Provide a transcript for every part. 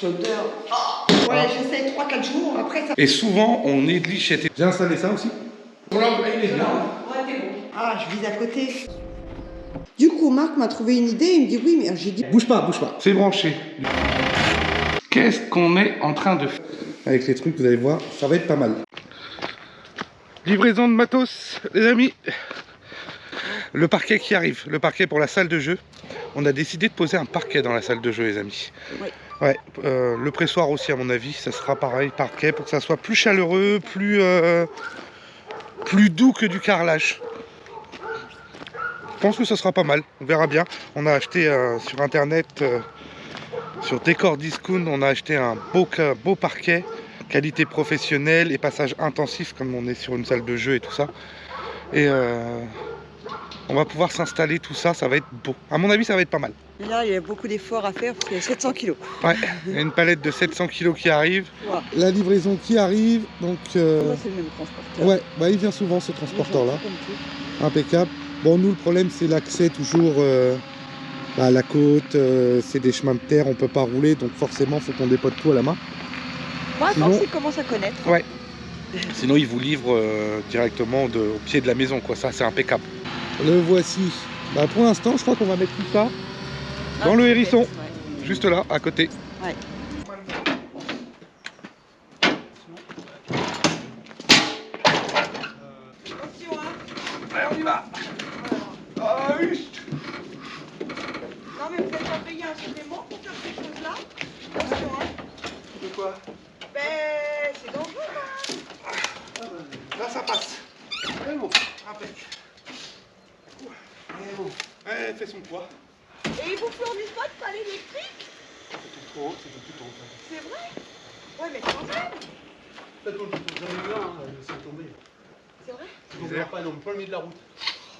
l'odeur. Oh. Ouais, j'essaie 3-4 jours, après ça... Et souvent, on néglige cette... J'ai installé ça aussi. Voilà, il est bien. Ouais, t'es bon. Ah, je vis à côté. Du coup, Marc m'a trouvé une idée, il me dit oui, mais j'ai dit... Bouge pas, bouge pas. C'est branché. Qu'est-ce qu'on est en train de faire? Avec les trucs, vous allez voir, ça va être pas mal. Livraison de matos, les amis. Le parquet qui arrive, le parquet pour la salle de jeu. On a décidé de poser un parquet dans la salle de jeu, les amis. Oui. Ouais, le pressoir aussi, à mon avis, ça sera pareil, parquet, pour que ça soit plus chaleureux, plus doux que du carrelage. Je pense que ça sera pas mal, on verra bien. On a acheté sur internet, sur Décor Discount, on a acheté un beau parquet, qualité professionnelle et passage intensif, comme on est sur une salle de jeu et tout ça. Et on va pouvoir s'installer, tout ça, ça va être beau. À mon avis, ça va être pas mal. Et là, il y a beaucoup d'efforts à faire parce qu'il y a 700 kilos. Ouais, il y a une palette de 700 kilos qui arrive. Ouais. La livraison qui arrive, donc... Là, c'est le même transporteur. Ouais, bah, il vient souvent ce transporteur-là. Impeccable. Bon, nous, le problème, c'est l'accès toujours à la côte. C'est des chemins de terre, on peut pas rouler, donc forcément, il faut qu'on dépote tout à la main. Moi, Sinon... attends, s'il commence à connaître. Ouais. Sinon, ils vous livrent directement au pied de la maison, quoi. Ça, c'est impeccable. Le voici. Bah, pour l'instant, je crois qu'on va mettre tout ça dans le hérisson. Ouais. Juste là, à côté. Ouais. Allez, on y va. Ah, oui. Non, mais vous n'êtes pas payé un supplément pour faire ces choses-là? Attention, hein. De quoi? Ben, c'est dangereux, là. Là, ça passe. C'est bon. Impec. Bon. Ouais, fait son poids. Et ils vous fournissent pas de pales électriques? C'était trop haut, c'était plus tôt. C'est vrai? Ouais, mais quand même. Peut-être qu'on j'en ai eu un, c'est tombé. C'est vrai? C'est tombé pas, non, pas le milieu de la route.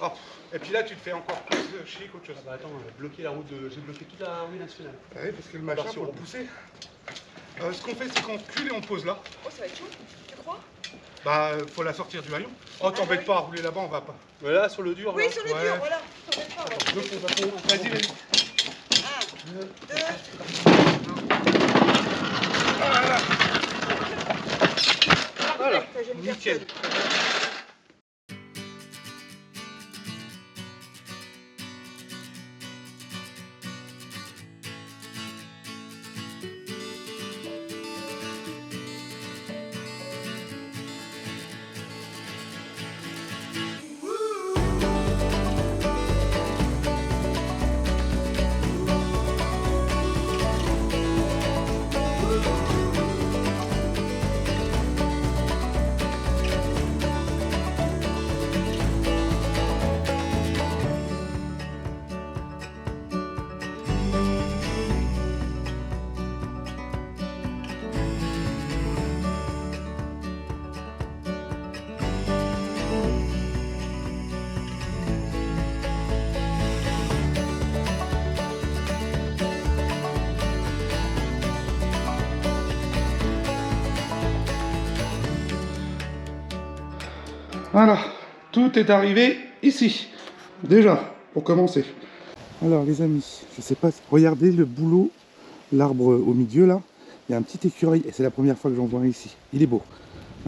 Oh. Et puis là, tu te fais encore plus chier qu'autre chose. Ah bah attends, bloquer la route de... J'ai bloqué toute la rue nationale. Ah oui, parce que le machin, pour le pousser. Ce qu'on fait, c'est qu'on recule et on pose là. Oh, ça va être chaud, tu crois? Bah, faut la sortir du rayon. Oh, t'embête oui. pas à rouler là-bas, on va pas. Voilà, sur le dur. Oui, là. sur le Ouais. dur, voilà. T'embête pas, ouais. Le fond, ça fond. Vas-y, vas-y. 1, 2... Voilà. Voilà. Ça, j'aime Nickel. personne. Voilà, tout est arrivé ici, déjà, pour commencer. Alors les amis, je sais pas, regardez le boulot, l'arbre au milieu là, il y a un petit écureuil, et c'est la première fois que j'en vois un ici, il est beau.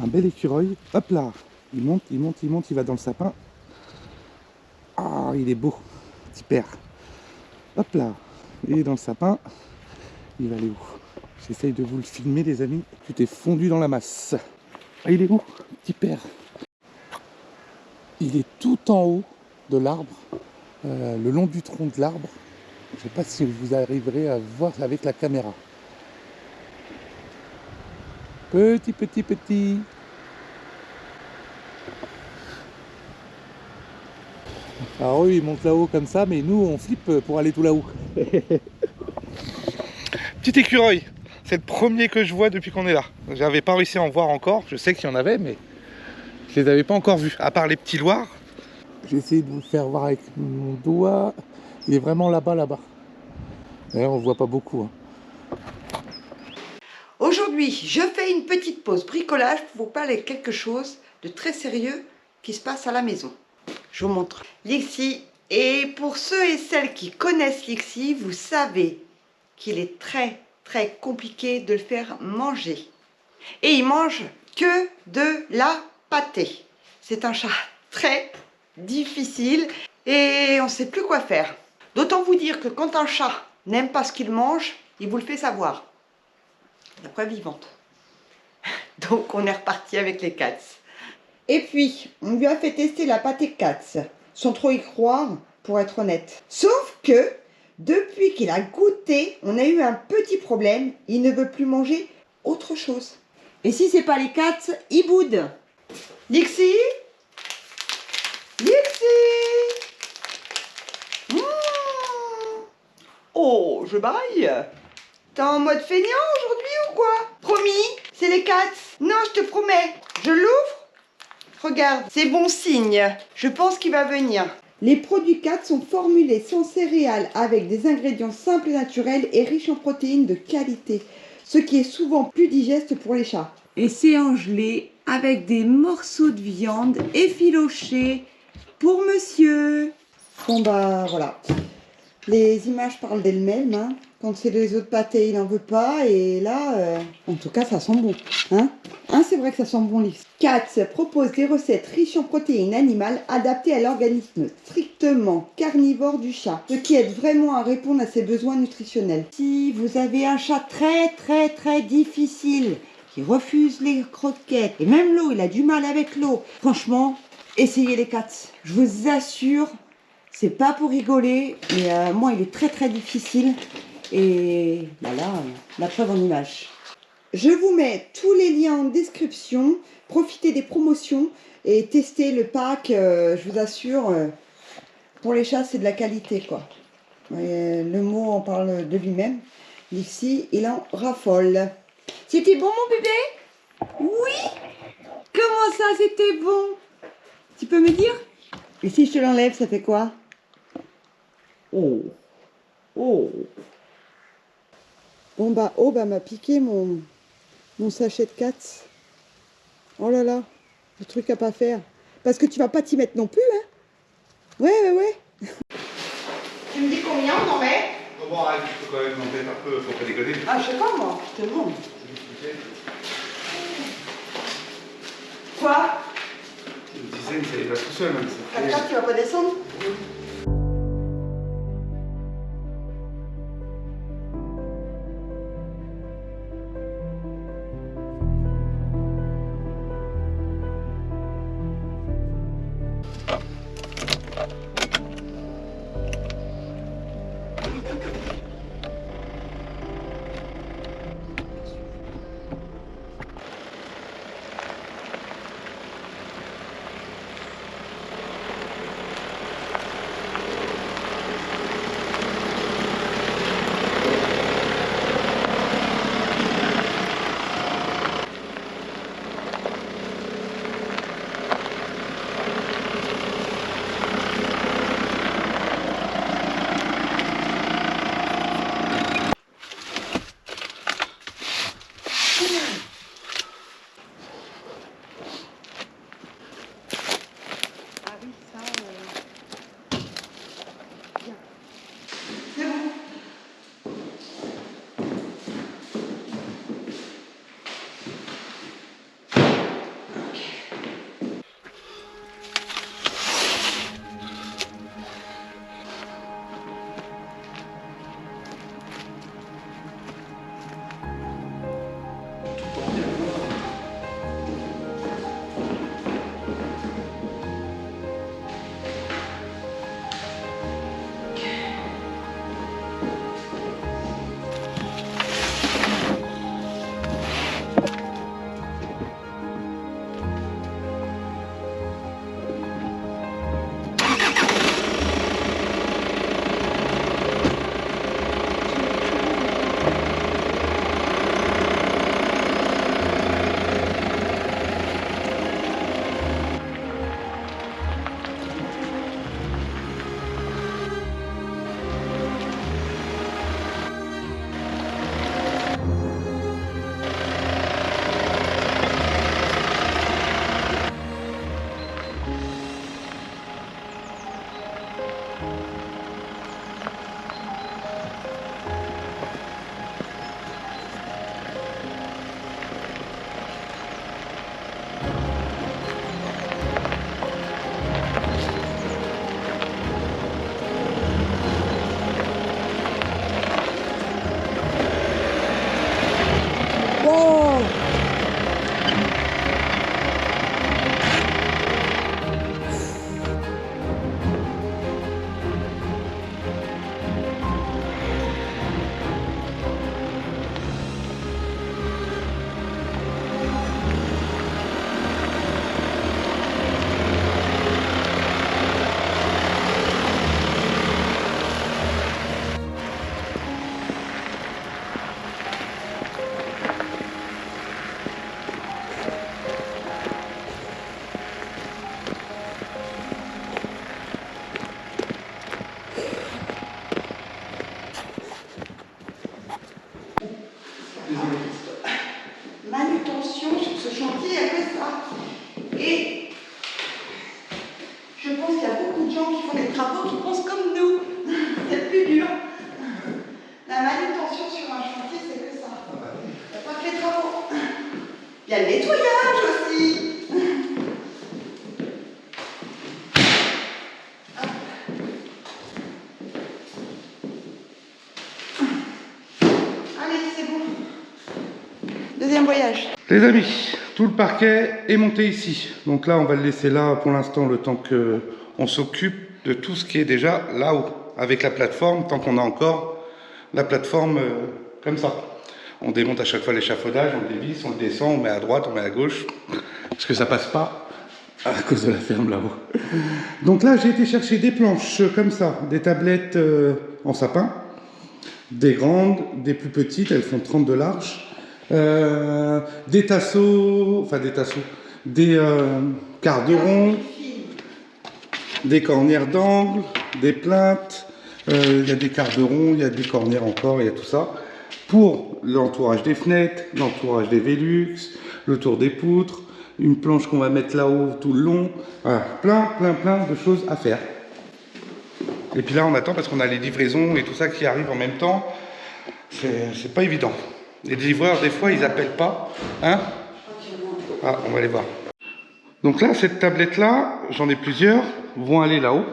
Un bel écureuil, hop là, il monte, il monte, il monte, il va dans le sapin. Ah, il est beau, petit père. Hop là, il est dans le sapin, il va aller où? J'essaye de vous le filmer les amis, tout est fondu dans la masse. Ah, il est où, petit père? Il est tout en haut de l'arbre, le long du tronc de l'arbre. Je ne sais pas si vous arriverez à voir avec la caméra. Petit, petit, petit. Alors eux, ils montent là-haut comme ça, mais nous, on flippe pour aller tout là-haut. Petit écureuil, c'est le premier que je vois depuis qu'on est là. J'avais pas réussi à en voir encore, je sais qu'il y en avait, mais je les avais pas encore vus, à part les petits loirs. J'ai essayé de vous le faire voir avec mon doigt. Il est vraiment là-bas, là-bas. D'ailleurs, on ne voit pas beaucoup. Hein. Aujourd'hui, je fais une petite pause bricolage pour vous parler de quelque chose de très sérieux qui se passe à la maison. Je vous montre l'Ixi. Et pour ceux et celles qui connaissent l'Ixi, vous savez qu'il est très très compliqué de le faire manger. Et il mange que de la pâtée. C'est un chat très difficile et on ne sait plus quoi faire. D'autant vous dire que quand un chat n'aime pas ce qu'il mange, il vous le fait savoir. La preuve vivante. Donc on est reparti avec les Katz. Et puis, on lui a fait tester la pâtée Katz, sans trop y croire, pour être honnête. Sauf que, depuis qu'il a goûté, on a eu un petit problème. Il ne veut plus manger autre chose. Et si c'est pas les Katz, il boude. Lixi, Lixi. Mmh. Oh, je baille. T'es en mode feignant aujourd'hui ou quoi? Promis, c'est les Katz. Non, je te promets. Je l'ouvre. Regarde, c'est bon signe. Je pense qu'il va venir. Les produits Katz sont formulés sans céréales avec des ingrédients simples et naturels et riches en protéines de qualité, ce qui est souvent plus digeste pour les chats. Et c'est en gelée avec des morceaux de viande effilochés pour monsieur. Bon bah voilà. Les images parlent d'elles-mêmes, hein. Quand c'est les autres pâtés, il n'en veut pas. Et là, en tout cas, ça sent bon. Hein, c'est vrai que ça sent bon, Lix. Katz propose des recettes riches en protéines animales adaptées à l'organisme strictement carnivore du chat, ce qui aide vraiment à répondre à ses besoins nutritionnels. Si vous avez un chat très difficile, qui refuse les croquettes, et même l'eau, il a du mal avec l'eau, franchement, essayez les Katz. Je vous assure, c'est pas pour rigoler, mais moi, il est très difficile. Et voilà, la preuve en image. Je vous mets tous les liens en description. Profitez des promotions et testez le pack. Je vous assure, pour les chats, c'est de la qualité, quoi. Et le mot en parle de lui-même. Ici, il en raffole. C'était bon, mon bébé? Oui. Comment ça, c'était bon? Tu peux me dire? Et si je te l'enlève, ça fait quoi? Oh. Bon bah, m'a piqué mon sachet de Katz. Oh là là, le truc à pas faire. Parce que tu vas pas t'y mettre non plus, hein? Ouais. Tu me dis combien on en met? Oh, bon, arrête, il faut quand même en mettre un peu, faut pas déconner. Ah, je sais pas moi, je te demande. Quoi? Une dizaine, ça y va tout seul, même. Attends, tu vas pas descendre? sur un chantier, c'est que ça. Il n'y a pas que les travaux. Il y a le nettoyage aussi. Allez, c'est bon. Deuxième voyage. Les amis, tout le parquet est monté ici. Donc là, on va le laisser là pour l'instant, le temps qu'on s'occupe de tout ce qui est déjà là-haut, avec la plateforme, tant qu'on a encore la plateforme comme ça. On démonte à chaque fois l'échafaudage, on le dévisse, on le descend, on met à droite, on met à gauche, parce que ça passe pas à cause de la ferme là-haut. Donc là, j'ai été chercher des planches comme ça, des tablettes en sapin, des grandes, des plus petites, elles font 30 de large. Des tasseaux, des quarts de rond, des cornières d'angle, des plaintes, il y a des quarts de rond, il y a des cornières encore, il y a tout ça. Pour l'entourage des fenêtres, l'entourage des Velux, le tour des poutres, une planche qu'on va mettre là-haut tout le long, voilà, plein de choses à faire. Et puis là on attend parce qu'on a les livraisons et tout ça qui arrive en même temps, c'est pas évident. Les livreurs, des fois, ils appellent pas. Hein? Ah, on va aller voir. Donc là, cette tablette-là, j'en ai plusieurs, vont aller là-haut.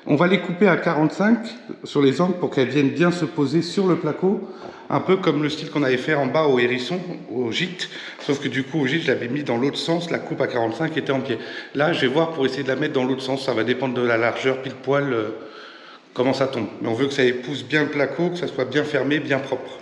On va les couper à 45 sur les angles pour qu'elles viennent bien se poser sur le placo. Un peu comme le style qu'on avait fait en bas au hérisson, au gîte. Sauf que du coup, au gîte, je l'avais mis dans l'autre sens. La coupe à 45 était en pied. Là, je vais voir pour essayer de la mettre dans l'autre sens. Ça va dépendre de la largeur, pile poil, comment ça tombe. Mais on veut que ça épouse bien le placo, que ça soit bien fermé, bien propre.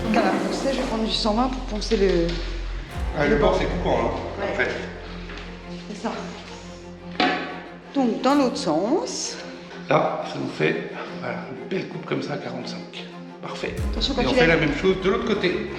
À la poncer, je vais prendre du 120 pour poncer le... Ah, le bord, c'est coupant, hein, Ouais. en fait. C'est ça. Donc, dans l'autre sens. Là, ça nous fait voilà, une belle coupe comme ça à 45. Parfait. Attention Et quand on il fait est... la même chose de l'autre côté.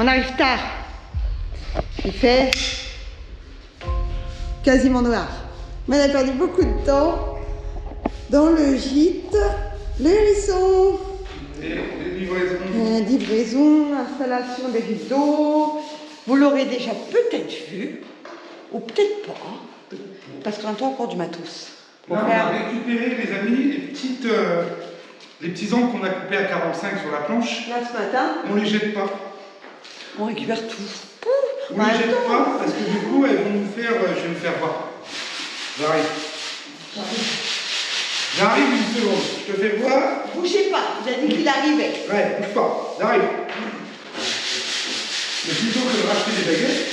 On arrive tard. Il fait quasiment noir. Mais on a perdu beaucoup de temps dans le gîte. Le hérisson. Les livraisons. Livraison, installation des rideaux. Vous l'aurez déjà peut-être vu, ou peut-être pas, parce qu'on entend encore du matos. Là, on a récupéré, les amis, les petits angles qu'on a coupés à 45 sur la planche. Là, ce matin, On les jette pas. on récupère tout. On les jette pas parce que du coup, elles vont nous faire. Je vais me faire voir. J'arrive. J'arrive une seconde. Je te fais voir. Bougez pas, vous avez dit qu'il arrivait. Ouais, bouge pas. J'arrive. Mais plutôt que de racheter des baguettes,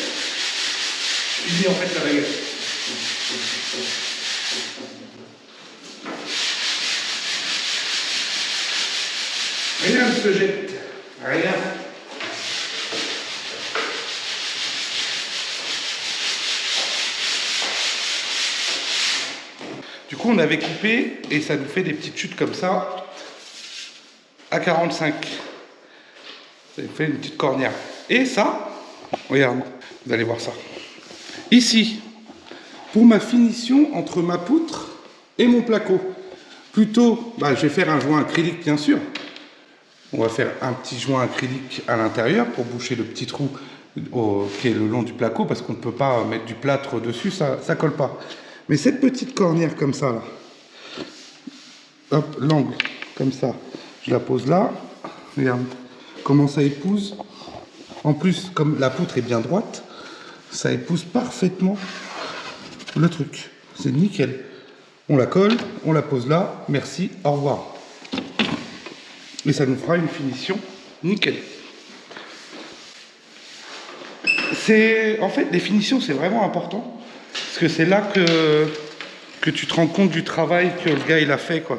je dis en fait la baguette. Rien ne se jette. Rien. Du coup, on avait coupé et ça nous fait des petites chutes comme ça à 45. Ça nous fait une petite cornière. Et ça, regarde, vous allez voir ça. Ici, pour ma finition entre ma poutre et mon placo, plutôt, je vais faire un joint acrylique bien sûr. On va faire un petit joint acrylique à l'intérieur pour boucher le petit trou qui est le long du placo parce qu'on ne peut pas mettre du plâtre dessus, ça ne colle pas. Mais cette petite cornière comme ça, là, hop, l'angle comme ça, je la pose là. Regarde comment ça épouse. En plus, comme la poutre est bien droite, ça épouse parfaitement le truc. C'est nickel. On la colle, on la pose là. Merci, au revoir. Et ça nous fera une finition nickel. En fait, les finitions, c'est vraiment important. Parce que c'est là que tu te rends compte du travail que le gars il a fait, quoi.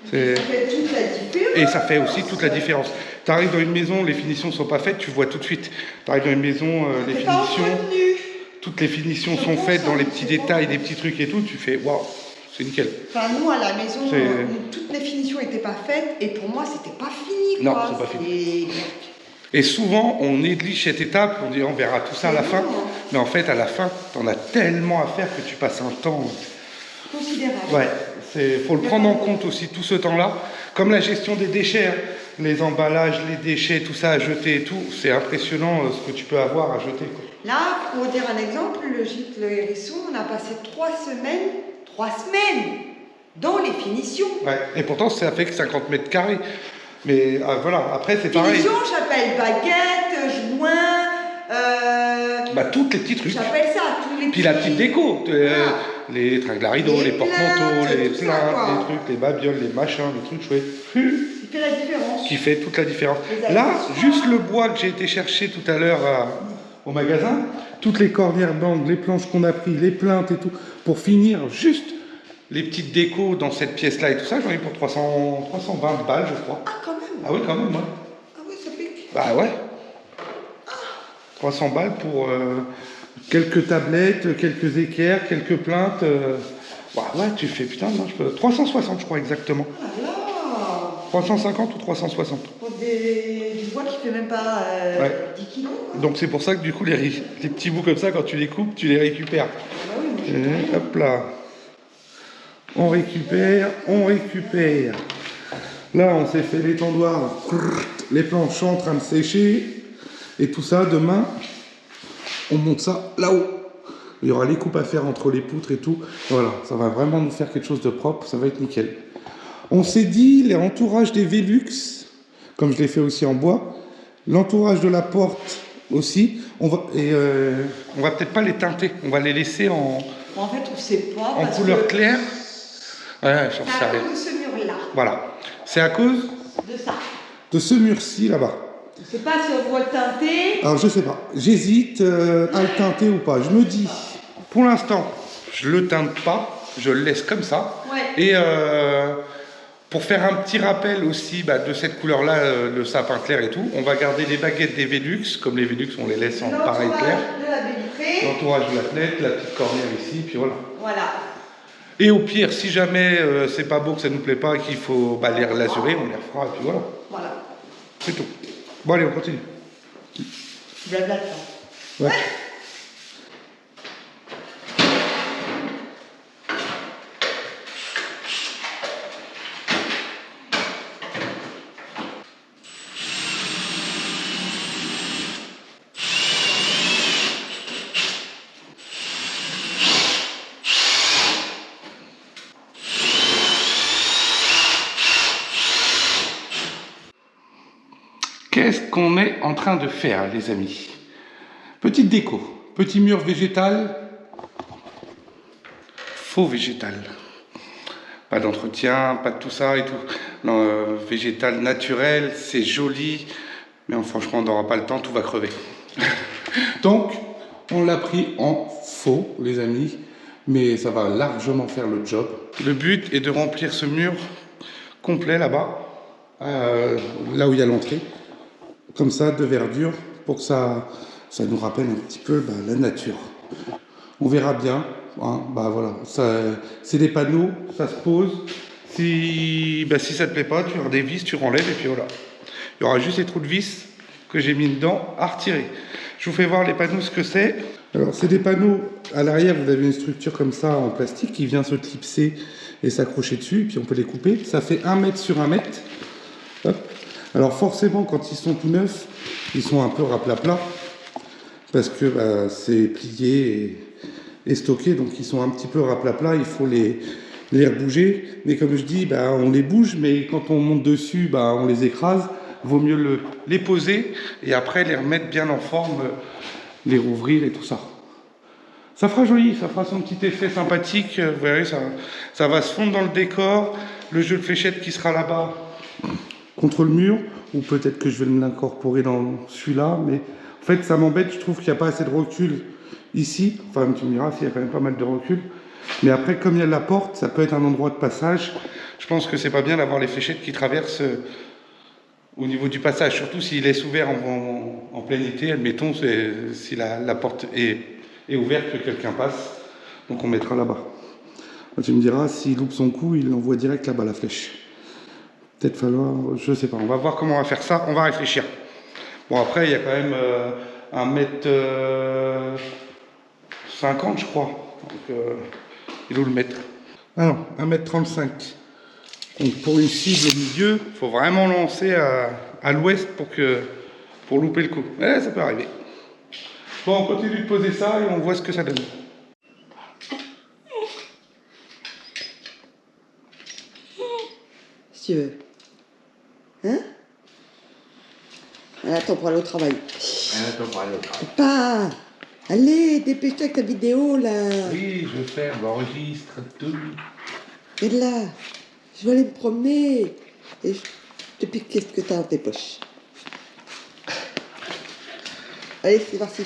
Ça fait toute la différence. Et ça fait aussi toute la différence. Tu arrives dans une maison, les finitions sont pas faites, tu vois tout de suite. Tu arrives dans une maison, les finitions, toutes les finitions sont faites dans les petits détails, des petits trucs et tout, tu fais waouh, c'est nickel. Enfin, nous à la maison, toutes les finitions n'étaient pas faites et pour moi, c'était pas fini. Non, c'est pas fini. Et souvent, on néglige cette étape, on dit on verra tout ça à la fin. Mais en fait, à la fin, tu en as tellement à faire que tu passes un temps considérable. Ouais, faut le prendre en compte aussi, tout ce temps-là. Comme la gestion des déchets, hein. Les emballages, les déchets, tout ça à jeter et tout, c'est impressionnant ce que tu peux avoir à jeter, quoi. Là, pour dire un exemple, le gîte Le Hérisson, on a passé 3 semaines dans les finitions. Ouais, et pourtant, ça fait que 50 mètres carrés. Mais voilà, après, c'est pareil. Finition, j'appelle baguette, joint, toutes les petits trucs. j'appelle ça, tous les Puis la petite déco, les tringles à rideaux, les porte-manteaux, les tout ça, plaintes, quoi. les trucs, les babioles, les machins, les trucs chouettes. Qui fait la différence. Qui fait toute la différence. Les Là, accessoires. juste le bois que j'ai été chercher tout à l'heure au magasin, toutes les cornières d'angle, les planches qu'on a pris, les plaintes et tout, pour finir juste les petites décos dans cette pièce-là et tout ça, j'en ai pour 320 balles, je crois. Ah, quand même. Ah oui, quand même, ouais. Ah oui, ça pique. Bah ouais. 300 balles pour quelques tablettes, quelques équerres, quelques plaintes. Ouais, tu fais putain, non, je peux... 360, je crois exactement. Ah là 350 ou 360. pour du bois qui fait même pas 10 kilos. Quoi. Donc c'est pour ça que du coup, les petits bouts comme ça, quand tu les coupes, tu les récupères. Bah oui, moi, j'ai Et hop là. On récupère, on récupère. Là, on s'est fait l'étendoir. Les planches sont en train de sécher. Et tout ça, demain, on monte ça là-haut. Il y aura les coupes à faire entre les poutres et tout. Voilà, ça va vraiment nous faire quelque chose de propre. Ça va être nickel. On s'est dit, l'entourage des Velux, comme je l'ai fait aussi en bois, l'entourage de la porte aussi, on va peut-être pas les teinter. On va les laisser en fait, on sait pas. en couleur claire. Ouais, j'en sais rien. de ce mur-là. Voilà. C'est à cause De ça. de ce mur-ci là-bas. Je sais pas si on va le teinter. Alors je sais pas. J'hésite à le teinter ou pas. Je me dis, pour l'instant, je le teinte pas. Je le laisse comme ça. Ouais. Et pour faire un petit rappel aussi de cette couleur-là, le sapin clair et tout, on va garder les baguettes des Velux. Comme les Velux, on les laisse en pareil clair. De la baie vitrée. L'entourage de la fenêtre, la petite cornière ici, puis voilà. Voilà. Et au pire, si jamais c'est pas beau, que ça nous plaît pas, qu'il faut les relasurer, on les refera et puis voilà. Voilà. C'est tout. Bon allez, on continue. Blabla. Ouais. Qu'est-ce qu'on est en train de faire, les amis? Petite déco, petit mur végétal, faux végétal. Pas d'entretien, pas de tout ça et tout. Non, végétal naturel, c'est joli, mais franchement, on n'aura pas le temps, tout va crever. Donc, on l'a pris en faux, les amis. mais ça va largement faire le job. Le but est de remplir ce mur complet là-bas, là où il y a l'entrée, comme ça, de verdure, pour que ça nous rappelle un petit peu la nature. On verra bien. Hein, voilà, c'est des panneaux, ça se pose. Si ça te plaît pas, tu as des vis, tu renlèves et puis voilà. Il y aura juste les trous de vis que j'ai mis dedans à retirer. Je vous fais voir les panneaux, ce que c'est. Alors, c'est des panneaux, à l'arrière, vous avez une structure comme ça en plastique qui vient se clipser et s'accrocher dessus, puis on peut les couper. Ça fait 1 mètre sur 1 mètre. Hop. Alors, forcément, quand ils sont tout neufs, ils sont un peu raplapla, parce que c'est plié et stocké, donc ils sont un petit peu raplapla, il faut les rebouger. Mais comme je dis, on les bouge, mais quand on monte dessus, on les écrase. Vaut mieux les poser et après les remettre bien en forme, les rouvrir et tout ça. Ça fera joli, ça fera son petit effet sympathique. Vous verrez, ça va se fondre dans le décor. Le jeu de fléchettes qui sera là-bas contre le mur, ou peut-être que je vais l'incorporer dans celui-là, mais en fait ça m'embête, je trouve qu'il n'y a pas assez de recul ici. Enfin, tu me diras s'il y a quand même pas mal de recul. Mais après, comme il y a la porte, ça peut être un endroit de passage. Je pense que c'est pas bien d'avoir les fléchettes qui traversent au niveau du passage, surtout s'il laisse ouvert en plein été, admettons, si la porte est ouverte, que quelqu'un passe, donc on mettra là-bas. Tu me diras, s'il loupe son coup, il l'envoie direct là-bas, la flèche. Peut-être falloir, je sais pas, on va voir comment on va faire ça, on va réfléchir. Bon, après, il y a quand même 1m50, je crois, donc il est où le mètre? Ah non, 1m35. Donc pour une cible au milieu, il faut vraiment lancer à l'ouest pour louper le coup. Ouais, ça peut arriver. Bon, on continue de poser ça et on voit ce que ça donne. Si tu veux. Hein? Attends pour aller au travail. Attends pour aller au travail. Pas. Allez, dépêche-toi avec ta vidéo là. Oui, je vais faire l'enregistre tout. Et là. Je vais aller me promener et je te pique qu'est-ce que t'as dans tes poches. Allez, c'est parti.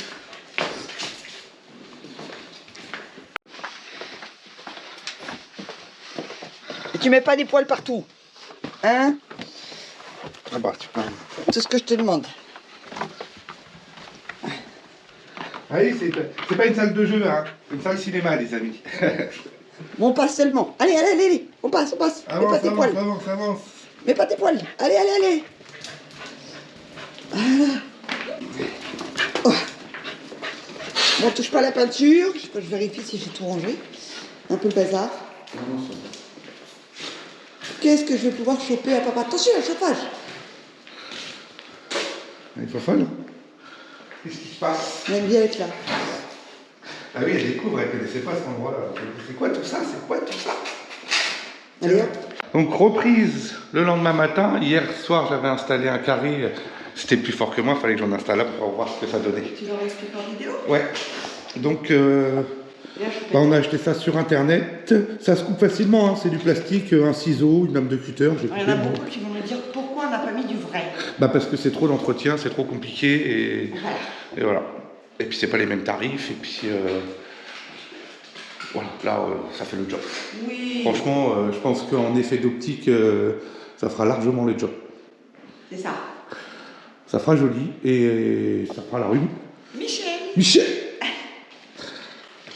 Et tu mets pas des poils partout. Hein? Ah bah, tu peux. C'est ce que je te demande. Allez, c'est pas une salle de jeu, hein. C'est une salle cinéma, les amis. Bon, on passe seulement. Allez, allez, allez, allez. On passe. Avance, Mets pas tes poils. avance. Mets pas tes poils. Allez, allez, allez. Voilà. Oh. Bon, touche pas la peinture. Je vérifie si j'ai tout rangé. Un peu le bazar. Qu'est-ce que je vais pouvoir choper à papa? Attention, le chauffage. Elle est pas folle. Qu'est-ce qui se passe? On aime bien être là. Ah oui, elle découvre, elle connaissait pas cet endroit-là. C'est quoi tout ça? Allez, hop. Donc reprise le lendemain matin. Hier soir, j'avais installé un carré. C'était plus fort que moi, il fallait que j'en installe un pour voir ce que ça donnait. Tu leur expliques en vidéo? Ouais. Donc, on a acheté ça sur internet. Ça se coupe facilement, hein. C'est du plastique, un ciseau, une lame de cutter. Il y en a beaucoup qui vont me dire pourquoi on n'a pas mis du vrai. Parce que c'est trop d'entretien, c'est trop compliqué et voilà. Et puis c'est pas les mêmes tarifs et puis voilà, là ça fait le job. Oui. Franchement, je pense qu'en effet d'optique, ça fera largement le job. C'est ça. Ça fera joli et ça fera la rue. Michel.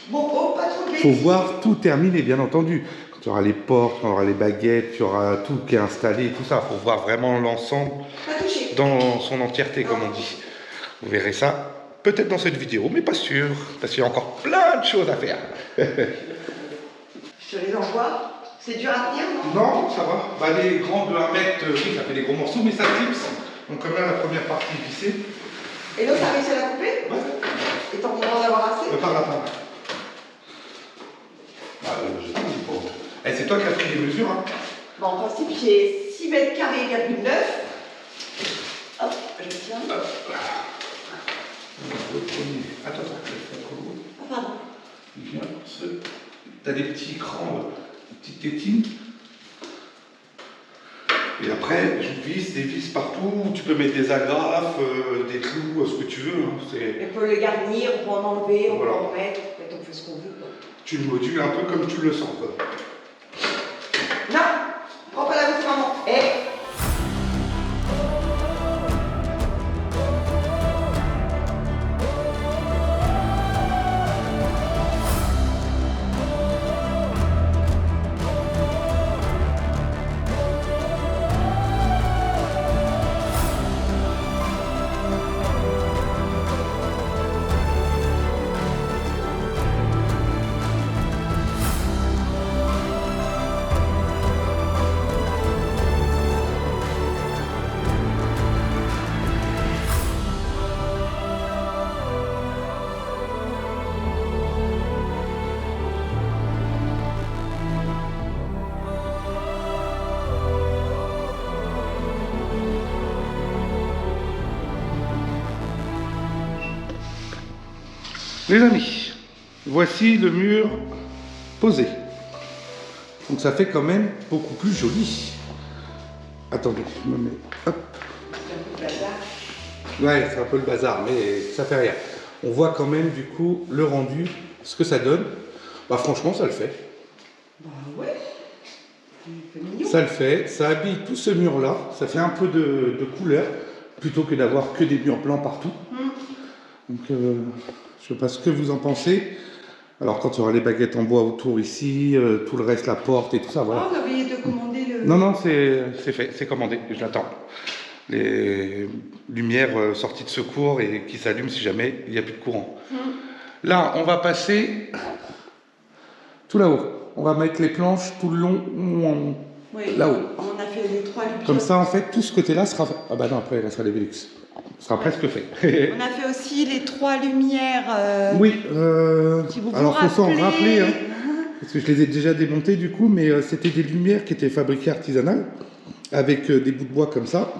Bon, oh, pas trop de Faut voir tout terminé, bien entendu. Quand tu auras les portes, quand tu auras les baguettes, tu auras tout qui est installé, tout ça. Faut voir vraiment l'ensemble dans son entièreté, comme on dit. Vous verrez ça peut-être dans cette vidéo, mais pas sûr, parce qu'il y a encore plein de choses à faire. Je te les envoie. C'est dur à tenir, non? Non, ça va. Les grands de 1 mètre, oui, ça fait des gros morceaux, mais ça clipse. Donc comme là, la première partie est vissée. Et l'autre, t'as réussi à la couper? Ouais. Et t'en content d'avoir assez? Par là. C'est toi qui as pris les mesures, hein? Bon, en principe, j'ai 6 mètres carrés, 9. Hop, je tiens. Attends, Ah, pardon. T'as des petits crans, des petites tétines. Et après, je visse des vis partout. Tu peux mettre des agrafes, des clous, ce que tu veux. Hein. On peut le garnir, on peut en enlever, on voilà. peut en mettre. On fait ce qu'on veut. Quoi. tu le modules un peu comme tu le sens, quoi. Non, prends pas la bouche, maman. Les amis, voici le mur posé. Donc ça fait quand même beaucoup plus joli. Attendez, je me mets... Hop. Ouais, c'est un peu le bazar, mais ça fait rien. On voit quand même du coup le rendu, ce que ça donne. Bah franchement, ça le fait. Bah ouais. C'est mignon. Ça le fait, ça habille tout ce mur-là. Ça fait un peu de couleur, plutôt que d'avoir que des murs blancs partout. Donc, je ne sais pas ce que vous en pensez. Alors, quand il y aura les baguettes en bois autour ici, tout le reste, la porte et tout ça, voilà. Ah, on a oublié de commander le... Non, non, c'est fait, c'est commandé, je l'attends. Les lumières sorties de secours et qui s'allument si jamais il n'y a plus de courant. Là, on va passer tout là-haut. On va mettre les planches tout le long Oui, là-haut. on a fait les 3 lumières. Comme ça, en fait, tout ce côté-là sera... Ah bah non, après, il restera les Velux. Ce sera presque fait. On a fait aussi les 3 lumières. Oui, si vous alors vous faut s'en rappelez. rappeler, hein, parce que je les ai déjà démontées du coup, mais c'était des lumières qui étaient fabriquées artisanales, avec des bouts de bois comme ça.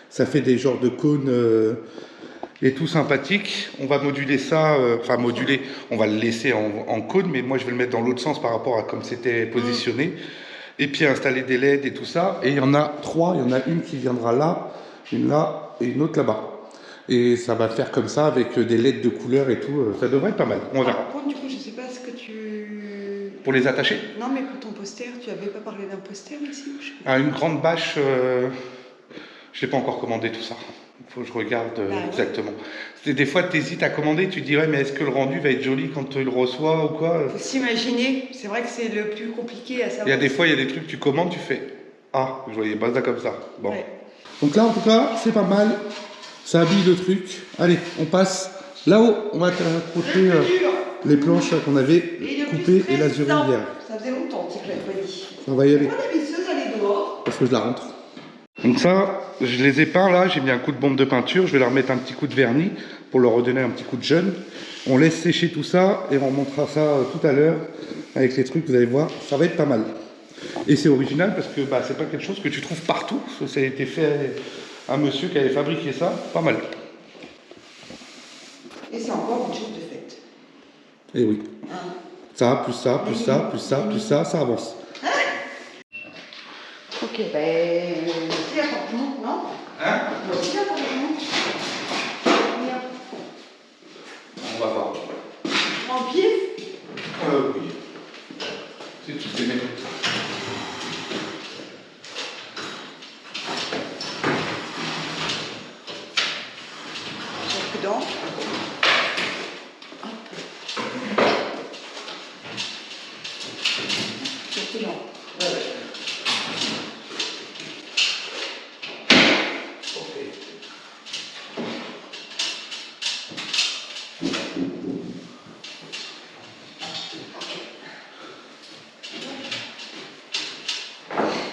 Ça fait des genres de cônes et tout sympathiques. On va moduler ça, enfin moduler, on va le laisser en cône, mais moi je vais le mettre dans l'autre sens par rapport à comme c'était positionné. Et puis installer des LED et tout ça. Et il y en a 3, il y en a une qui viendra là, une là et une autre là-bas. Et ça va faire comme ça avec des LED de couleur et tout. Ça devrait être pas mal. On verra. Par contre, du coup, je sais pas ce que tu... Pour les attacher, Non, mais pour ton poster, tu avais pas parlé d'un poster ici ou je sais pas. à une grande bâche, je n'ai pas encore commandé tout ça. Il faut que je regarde ouais. exactement. Des fois, tu hésites à commander, tu te dis, ouais, mais est-ce que le rendu va être joli quand tu le reçois ou quoi? Faut s'imaginer, c'est vrai que c'est le plus compliqué à savoir. Il y a des fois, il y a des trucs que tu commandes, tu fais, ah, je voyais pas ça comme ça. Bon. Ouais. Donc là, en tout cas, c'est pas mal. Ça habille le truc. Allez, on passe là-haut. On va accrocher les planches qu'on avait coupées et la hier. Ça faisait longtemps que je l'avais pas dit. On va y aller. Pourquoi la visseuse, elle est dehors? Parce que je la rentre. Donc ça, je les ai peints là. J'ai mis un coup de bombe de peinture. Je vais leur mettre un petit coup de vernis pour leur redonner un petit coup de jeune. On laisse sécher tout ça et on montrera ça tout à l'heure avec les trucs. Vous allez voir, ça va être pas mal. Et c'est original parce que bah, c'est pas quelque chose que tu trouves partout. Ça a été fait à un monsieur qui avait fabriqué ça. Pas mal. Et c'est encore une chose de fête. Et oui. Hein? Ça, plus ça, plus ça, plus ça, plus ça, ça avance. Ok, ben... C'est appartement, non? Hein? C'est appartement. On va voir. En pied? Oui. C'est tout, c'est bien. Dedans. C'est lent.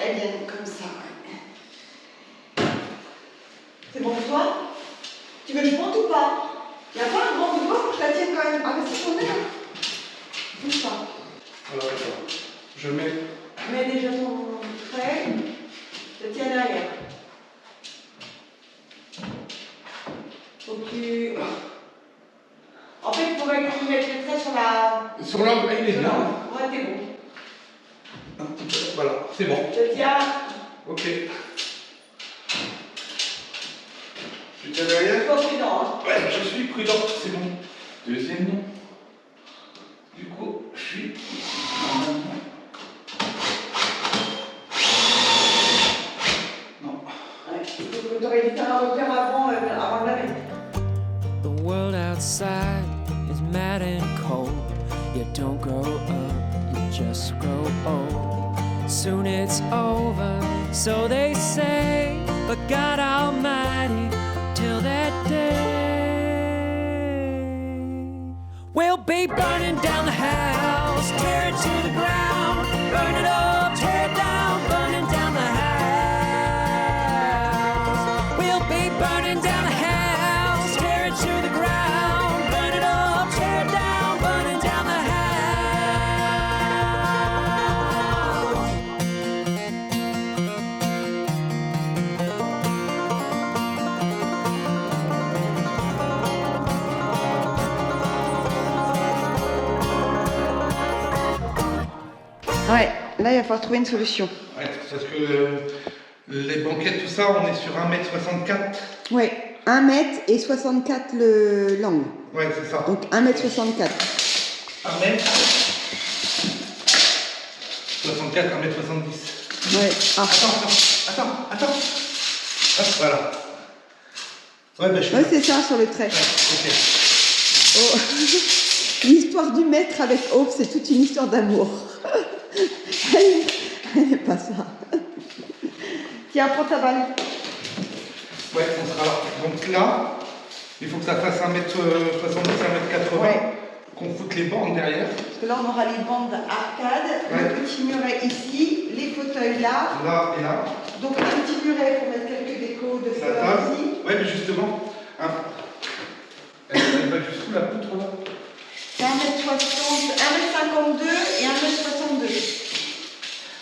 Elles viennent comme ça. C'est bon pour toi? Tu veux que je monte ou pas? Il n'y a pas un grand de bois pour que je la tienne quand même. Ah, mais c'est ton nez, hein. Bouge pas. Alors, je mets. Mets déjà ton trait. Je te tiens derrière. Faut que tu... En fait, il faudrait que tu mettes le trait sur la... Sur l'angle, il est bien. Ouais, t'es bon. Un petit peu. Voilà, c'est bon. Je te tiens. Ok. Tu tiens derrière? Sois prudent, hein. Ouais, je suis prudent, c'est bon. Deuxième nom. Du coup, je suis t'aurais dû faire un repère avant de la mettre. The world outside is mad and cold. You don't grow up, you just grow old. Soon it's over, so they say. But God Almighty, till that day, we'll be burning down the house, tear it to the ground, burn it up, tear it down, burning down the house. We'll be burning down the house, tear it to the ground, burn it up, tear it down, burning down the house. Ouais, là il va falloir trouver une solution. Ouais, parce que les banquettes, tout ça, on est sur 1m64. Ouais, 1 m et 64 l'angle. Ouais, c'est ça. Donc 1m64. 1m 64, 1m70. Ouais. Ah. Attends. Hop, voilà. Ouais, bah je suis Ouais, là. c'est ça sur le trait. Ok. Oh. L'histoire du maître avec Hope, c'est toute une histoire d'amour. Elle n'est pas ça. Tiens, prends ta balle. Ouais, on sera là. Donc là, il faut que ça fasse 1m70, 1m80. Ouais. Qu'on foute les bornes derrière. Parce que là, on aura les bandes arcade, Ouais. le petit muret ici, les fauteuils là. Là et là. Donc un petit muret pour mettre quelques décos de La fleurs table. aussi. Ouais, mais justement, hein, elle va jusqu'où la poutre là? C'est 1m60, 1m52 et 1m62.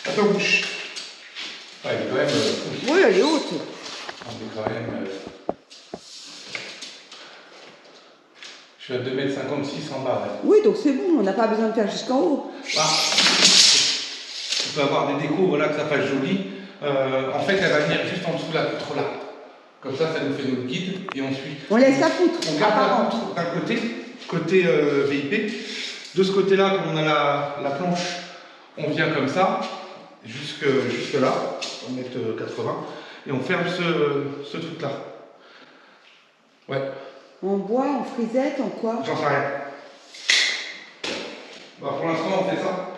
Attends, bouge. Ouais, mais quand même. Oui, elle est haute. On est quand même. Je suis à 2,56 m en bas. Ouais. Oui, donc c'est bon, on n'a pas besoin de faire jusqu'en haut. Ah. On peut avoir des décos, voilà, que ça fasse joli. En fait, elle va venir juste en dessous de la poutre là. Comme ça nous fait notre guide. Et ensuite, On laisse la poutre. on garde la apparente. poutre d'un côté VIP. De ce côté-là, comme on a la planche, on vient comme ça, jusque là. On met 80. Et on ferme ce truc-là. Ouais, En bois, en frisette, en quoi? j'en sais rien. Bah, pour l'instant, on fait ça.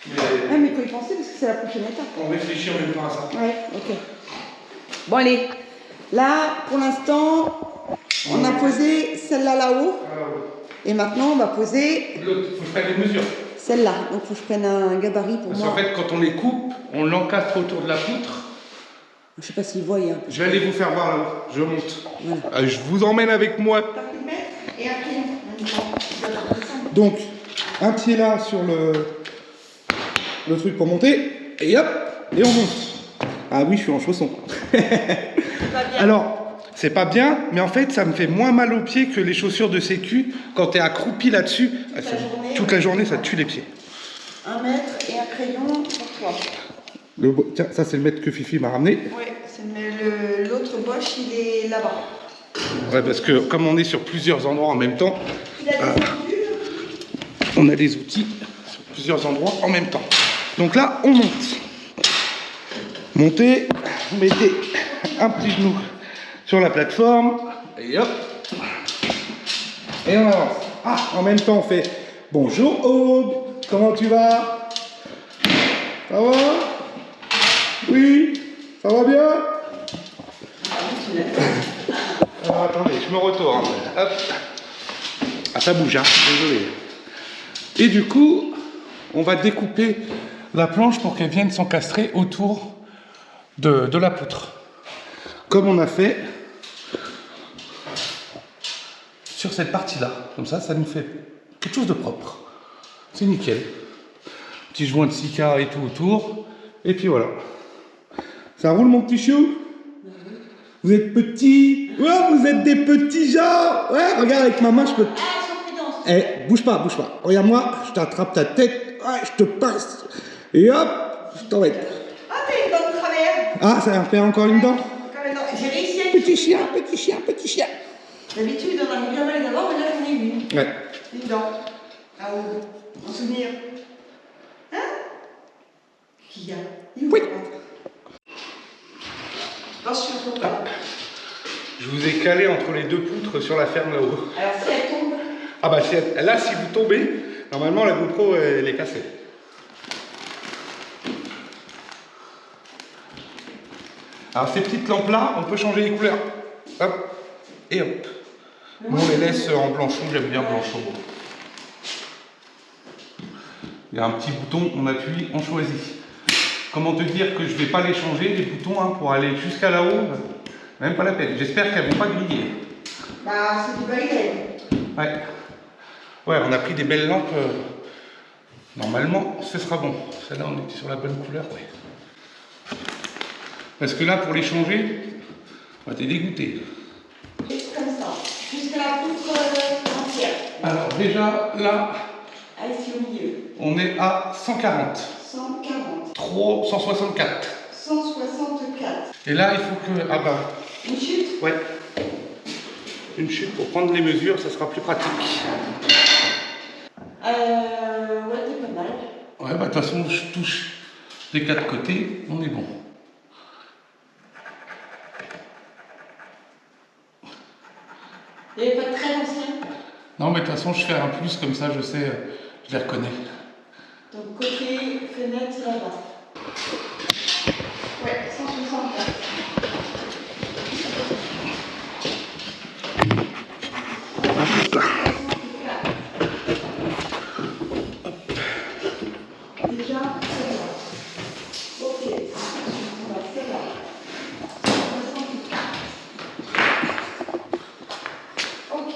Mais Ah, mais il faut y penser parce que c'est la prochaine étape. on réfléchit en même temps à ça. Ouais, ok. Bon, allez. Là, pour l'instant, on a posé celle-là là-haut. Voilà, ouais. Et maintenant, on va poser L'autre, il faut que je prenne les mesures. celle-là. Donc, il faut que je prenne un gabarit pour Parce moi. qu'en fait, quand on les coupe, on l'encastre autour de la poutre. Je sais pas s'ils voient. Hein. Je vais aller vous faire voir là-haut. Je monte. Voilà. Je vous emmène avec moi. T'as pris le mètre et un pied. Donc, un pied là sur le truc pour monter. Et hop, et on monte. Ah oui, je suis en chaussons. Alors, c'est pas bien, mais en fait, ça me fait moins mal aux pieds que les chaussures de sécu. Quand tu es accroupi là-dessus, toute la journée, ça te tue les pieds. 1 mètre et un crayon pour toi. Tiens, ça c'est le mètre que Fifi m'a ramené. Oui, l'autre Bosch, il est là-bas. Ouais, parce que comme on est sur plusieurs endroits en même temps, Il a descendu. on a des outils sur plusieurs endroits en même temps. Donc là, on monte. Montez, vous mettez un petit genou sur la plateforme, et hop, et on avance. Ah, en même temps, on fait bonjour Aube, comment tu vas? Ça va? Oui, ça va bien? Alors attendez, je me retourne. Hop. Ah, ça bouge, hein, désolé. Et du coup, on va découper la planche pour qu'elle vienne s'encastrer autour de la poutre. Comme on a fait sur cette partie-là. Comme ça nous fait quelque chose de propre. C'est nickel. Petit joint de sika et tout autour. Et puis voilà. Ça roule mon petit chou? Vous êtes petits? Ouais, vous êtes des petits gens! Ouais, regarde avec ma main, je peux... Eh, bouge pas. Regarde-moi, je t'attrape ta tête, ouais, je te passe. Et hop, je t'embête. Ah, t'as une dent de travers. Ah, ça va faire encore une dent? J'ai réussi à Petit chien. D'habitude, on arrive bien mal d'abord, mais là, j'en ai une. Ouais. Une dent. Ah, oh. En souvenir. Hein? Qui y a? Il est où, Oui. le ventre? Attention, faut pas. Je vous ai calé entre les deux poutres sur la ferme là-haut. Alors si elle tombe. Ah bah là, si vous tombez, normalement la GoPro elle est cassée. Alors ces petites lampes là, on peut changer les couleurs. Hop, et hop. Nous on les laisse en blanchon, j'aime bien blanchon. Il y a un petit bouton, on appuie, on choisit. Comment te dire que je vais pas les changer, les boutons, hein, pour aller jusqu'à là-haut, même pas la peine. J'espère qu'elles vont pas griller. Bah c'est du balai. Ouais. Ouais, on a pris des belles lampes. Normalement, ce sera bon. Celle-là, on était sur la bonne couleur, ouais. Parce que là, pour les changer, t'es dégoûté. Comme ça, jusqu'à la poutre entière. Alors déjà, là, Ah, ici au milieu. on est à 140. 140. 164. 164. Et là, il faut que... Ah bah, Une chute. ouais. Une chute pour prendre les mesures, ça sera plus pratique. Ouais, c'est pas mal. Ouais, bah de toute façon, je touche des quatre côtés, on est bon. Il n'y avait pas de très ancien. Non, mais de toute façon, je fais un plus, comme ça, je sais, je les reconnais. Donc côté fenêtre, c'est là-bas. Ouais, 164. Déjà, c'est là. Ok, on va faire là. 164. Ok.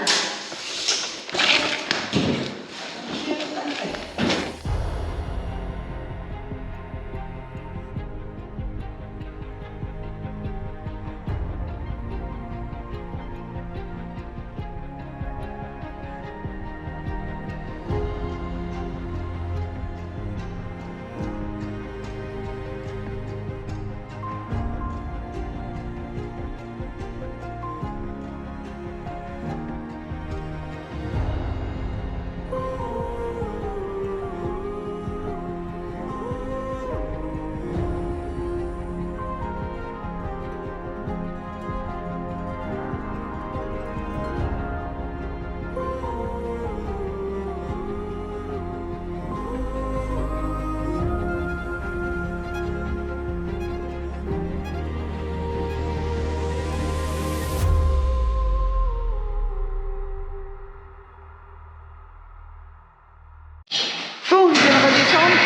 Bon, je viens de redescendre.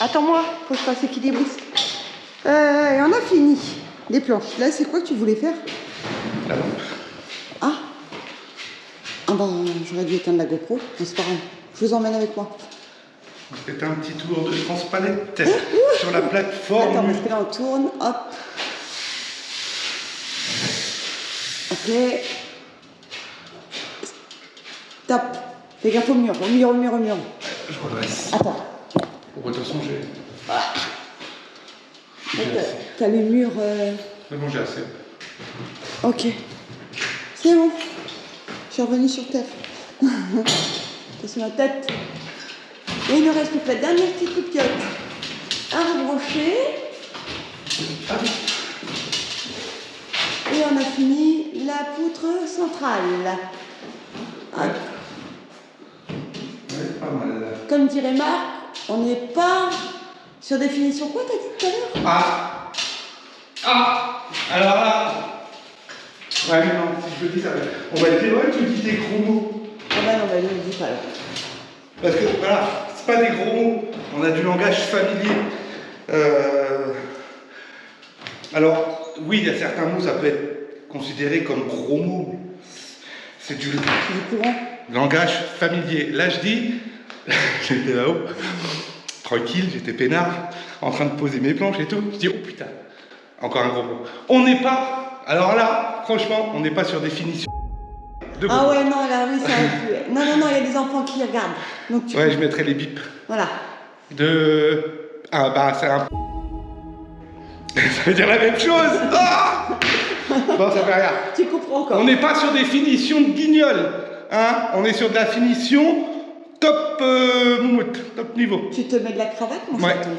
Attends-moi, faut que je fasse équilibriste. Et on a fini les planches. Là, c'est quoi que tu voulais faire? La lampe. Ah ben, j'aurais dû éteindre la GoPro, mais c'est pas grave. Je vous emmène avec moi. C'était un petit tour de transpalette sur la plateforme. Attends, parce que là, on tourne. Hop. Ok. Stop. Fais gaffe au mur, au mur, au mur, au mur. Je redresse. Attends. Bon, de toute façon, j'ai assez. T'as les murs... Mais bon, j'ai assez. Ok. C'est bon. Je suis revenue sur terre. T'es sur ma tête. Et il nous reste plus que la dernière petite coupiote à rebrancher. Et on a fini la poutre centrale. Ah, Ouais, pas mal. comme dirait Marc, on n'est pas sur définition. Quoi t'as dit tout à l'heure? Ah. Ah. Alors là. Ouais, mais non, si je le dis, ça va. On va être ouais, tu dis des gros mots. Ah bah non, bah ne le dis pas alors. Parce que voilà, c'est pas des gros mots, on a du langage familier. Alors, oui, il y a certains mots, ça peut être considéré comme gros mots. C'est du courant. langage familier. Là, je dis, j'étais là-haut, tranquille, j'étais peinard, en train de poser mes planches et tout. Je dis, oh putain, encore un gros mot. On n'est pas, alors là, franchement, on n'est pas sur des finitions. Ah ouais, non, là, oui, ça aurait pu. Non, il y a des enfants qui regardent. Donc tu Ouais, je mettrai les bips. Voilà. Ah, bah, c'est un... Ça veut dire la même chose. Ah bon, ça fait rien. Tu comprends encore. On n'est pas sur des finitions de guignol. Hein, on est sur de la finition top moumoute, top niveau. Tu te mets de la cravate, mon Ouais. chaton.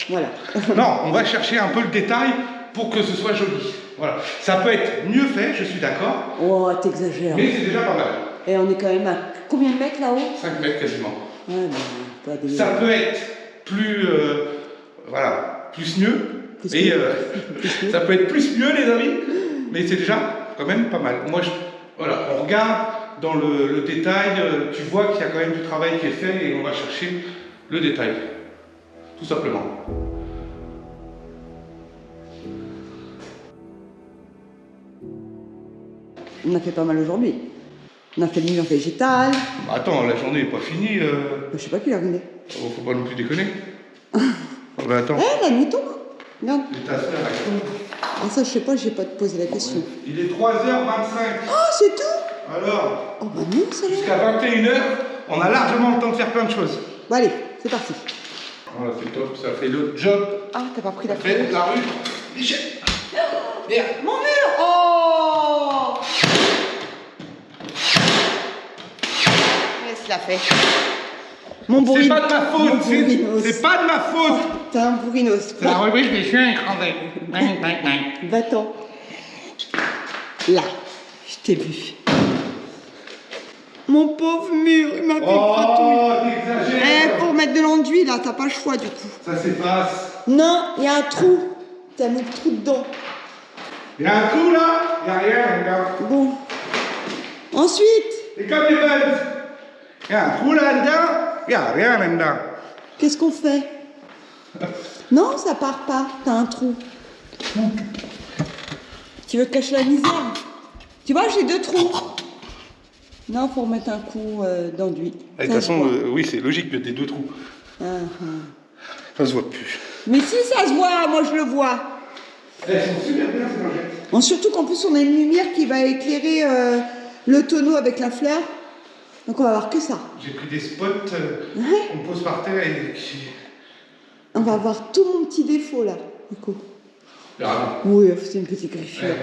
Voilà. Non, on va chercher un peu le détail pour que ce soit joli. Voilà. Ça peut être mieux fait, je suis d'accord, Oh, t'exagères. mais c'est déjà pas mal. Et on est quand même à combien de mètres là-haut? 5 mètres quasiment. Ouais, mais pas des... Ça peut être plus, voilà, plus mieux. Plus Et mieux. ça peut être plus mieux, les amis, mais c'est déjà quand même pas mal. Moi, voilà, on regarde dans le détail, tu vois qu'il y a quand même du travail qui est fait et on va chercher le détail, tout simplement. On a fait pas mal aujourd'hui. On a fait le mur végétal. Bah, attends, la journée n'est pas finie. Je sais pas qui l'a regardé. Faut pas non plus déconner. Bah, attends. Eh, la nuit tombe. Regarde. Et ta sœur, elle tombe. Ah, ça, je sais pas, j'ai pas posé la question. Il est 3h25. Oh, c'est tout? Alors, Oh, bah non, ça va. jusqu'à 21h, on a largement le temps de faire plein de choses. Bon, allez, c'est parti. Voilà, c'est top, ça fait le job. Ah, t'as pas pris la Ça fait la rue. Michel. Merde. Mon mur. Oh. Qu'est-ce qu'il a fait? Mon C'est bourrinos. pas de ma faute, Mon bourrinos. c'est pas de ma faute. T'as un bourrinos. C'est la rubrique des chiens écrasés. Va-t'en. Là, je t'ai vu. Mon pauvre mur, il m'a fait gratouiller. Oh, Eh, t'exagères. pour mettre de l'enduit, là, t'as pas le choix, du coup. Ça s'efface. Non, il y a un trou. T'as mis le trou dedans. Il y a un trou là, il y a rien, regarde. Bon. Ensuite, C'est comme les bugs. Il y a un trou là-dedans, il y a rien là-dedans. qu'est-ce qu'on fait? Non, ça part pas. T'as un trou. Tu veux cacher la misère? Tu vois, j'ai 2 trous. Non, faut remettre un coup d'enduit. De toute Ça se façon, voit. oui, c'est logique que des 2 trous. Ah, ah. Ça se voit plus. Mais si ça se voit, moi je le vois. Elles sont super bien ces lingettes. Bon, surtout qu'en plus on a une lumière qui va éclairer le tonneau avec la fleur. Donc on va voir que ça. J'ai pris des spots Ouais. qu'on pose par terre et qui. On va voir tout mon petit défaut là. Nico. Ah, Oui, c'est une petite griffure. ouais.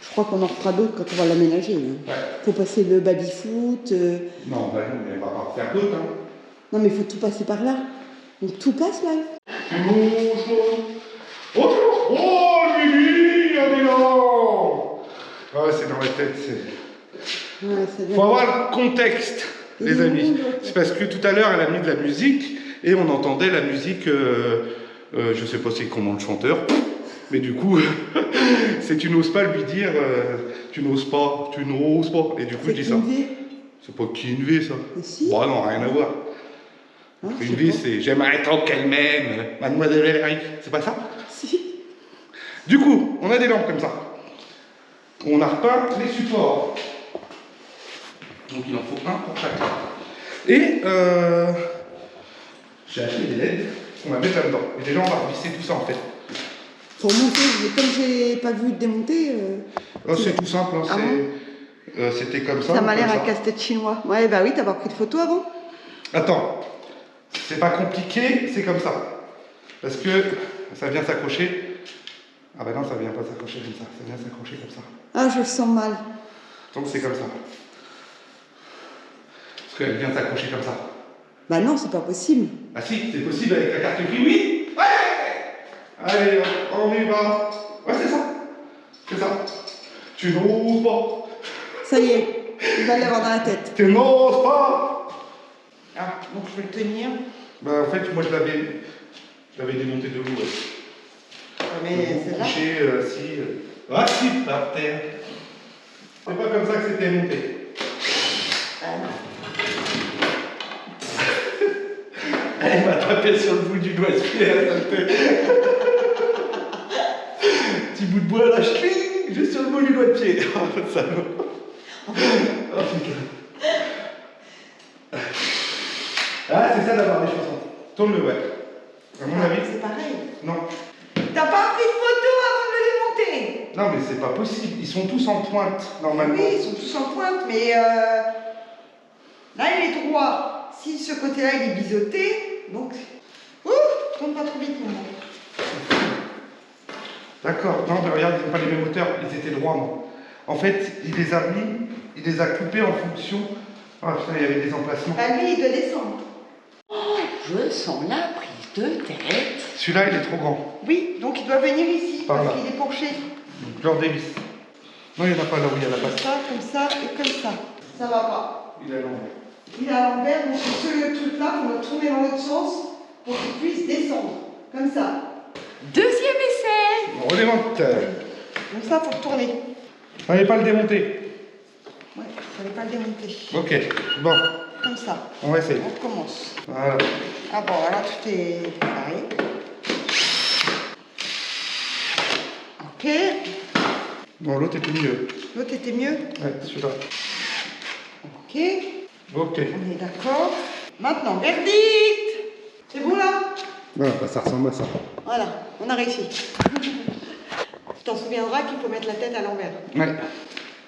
Je crois qu'on en refera d'autres quand on va l'aménager. Hein. Ouais. Faut passer le baby-foot. Non, bah non, mais on va pas refaire d'autres. Hein. Non mais il faut tout passer par là. Donc tout passe là. Bonjour. Oh, Lily, on est là. Ouais, c'est dans la tête. Ouais, ça vient. Faut avoir le contexte, les amis. C'est parce que tout à l'heure, elle a mis de la musique et on entendait la musique. Je sais pas c'est comment le chanteur, mais du coup, c'est tu n'oses pas lui dire, tu n'oses pas, et du coup, je dis ça. C'est pas qui une vie, ça. Mais si. Bah non, rien à voir. Ah, je Une sais vie, pas. c'est j'aimerais trop qu'elle m'aime, mademoiselle Valerie. C'est pas ça? Si. Du coup, on a des lampes comme ça. On a repeint les supports. Donc il en faut un pour chaque. Et j'ai acheté des LED qu'on va mettre là-dedans. Et déjà, on va revisser tout ça en fait. Faut monter, mais comme j'ai pas vu démonter. Oh, c'est tout simple, hein, Ah c'était comme ça. Ça m'a l'air comme un casse-tête chinois. Ouais, bah oui, t'as pas pris de photo avant? Attends, c'est pas compliqué, c'est comme ça. Parce que ça vient s'accrocher. Ah bah non, ça vient pas s'accrocher comme ça vient s'accrocher comme ça. Ah, je le sens mal. Donc c'est comme ça. Parce qu'elle vient s'accrocher comme ça. Bah non, c'est pas possible. Ah si, c'est possible avec la carte gris, oui. Ouais. Allez, on y va. Ouais, c'est ça. C'est ça. Tu n'oses pas. Ça y est, il va l'avoir dans la tête. Tu n'oses pas. Ah, donc je vais le tenir. Bah en fait, moi je l'avais démonté de l'eau. Ouais. Mais c'est là. Couché, assis par terre. C'est pas comme ça que c'était monté. Ah non. Elle m'a tapé sur le bout du doigt de pied, ça me fait. Petit bout de bois là, juste sur le bout du doigt de pied. Oh, le salaud. Oh putain. Ah, c'est ça d'avoir des chaussons. Tourne-le, ouais. À mon avis. C'est pareil. Non. T'as pas pris de photo avant de le démonter? Non, mais c'est pas possible. Ils sont tous en pointe, normalement. Oui, ils sont tous en pointe, mais là il est droit. Si ce côté-là il est biseauté, donc. Ouh, tourne pas trop vite, mon mot. D'accord. Non, mais regarde, ils n'ont pas les mêmes hauteurs. Ils étaient droits, moi. En fait, il les a mis, il les a coupés en fonction. Ah putain, il y avait des emplacements. Bah lui, il doit descendre. Je sens la prise de tête. Celui-là, il est trop grand. Oui, donc il doit venir ici, Par parce là. qu'il est penché. Donc, Lord Davis. Non, il n'y en a pas là où il y a la passe. Comme ça et comme ça. Ça va pas. Il est à l'envers. Il est à l'envers, donc c'est ce truc-là qu'on va tourner dans l'autre sens pour qu'il puisse descendre. Comme ça. Deuxième essai. On redémonte. Donc ça, faut le tourner. Fallait pas le démonter. Ouais, fallait pas le démonter. Ok, bon, Comme ça. on va essayer. On recommence. Voilà. Ah bon, alors tout est pareil. Ok. Bon, l'autre était mieux. L'autre était mieux. Ouais, celui-là. Ok. Ok. On est d'accord. Maintenant, verdict. C'est bon là? Voilà, bah, ça ressemble à ça. Voilà, on a réussi. Tu t'en souviendras qu'il faut mettre la tête à l'envers. Ouais.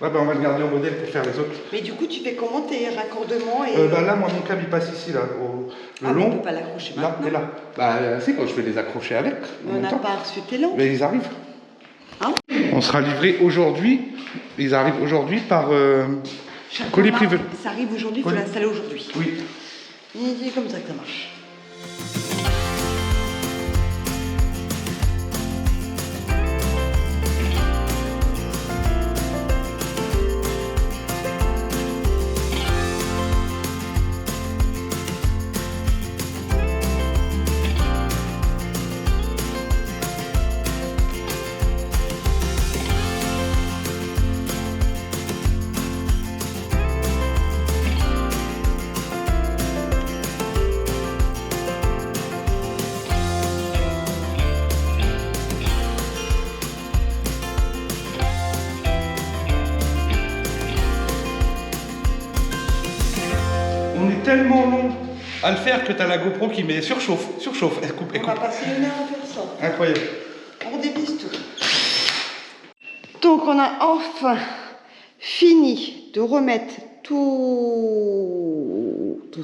Ouais, bah, on va le garder en modèle pour faire les autres. Mais du coup, tu fais comment tes raccordements et... Bah là, moi, mon câble, il passe ici, là, le long. On peut pas l'accrocher Là maintenant. et là. Bah, c'est quand je vais les accrocher avec. en On même n'a temps. pas reçu tes lampes. Mais ils arrivent. Hein? On sera livré aujourd'hui. Ils arrivent aujourd'hui par Chaque colis remarque, privé. Ça arrive aujourd'hui, il faut Colis. l'installer aujourd'hui. Oui. C'est comme ça que ça marche. On est tellement long à le faire que tu as la GoPro qui met surchauffe. Elle coupe, elle On va coupe. passer une heure à faire ça. Incroyable. On dévisse tout. Donc on a enfin fini de remettre tout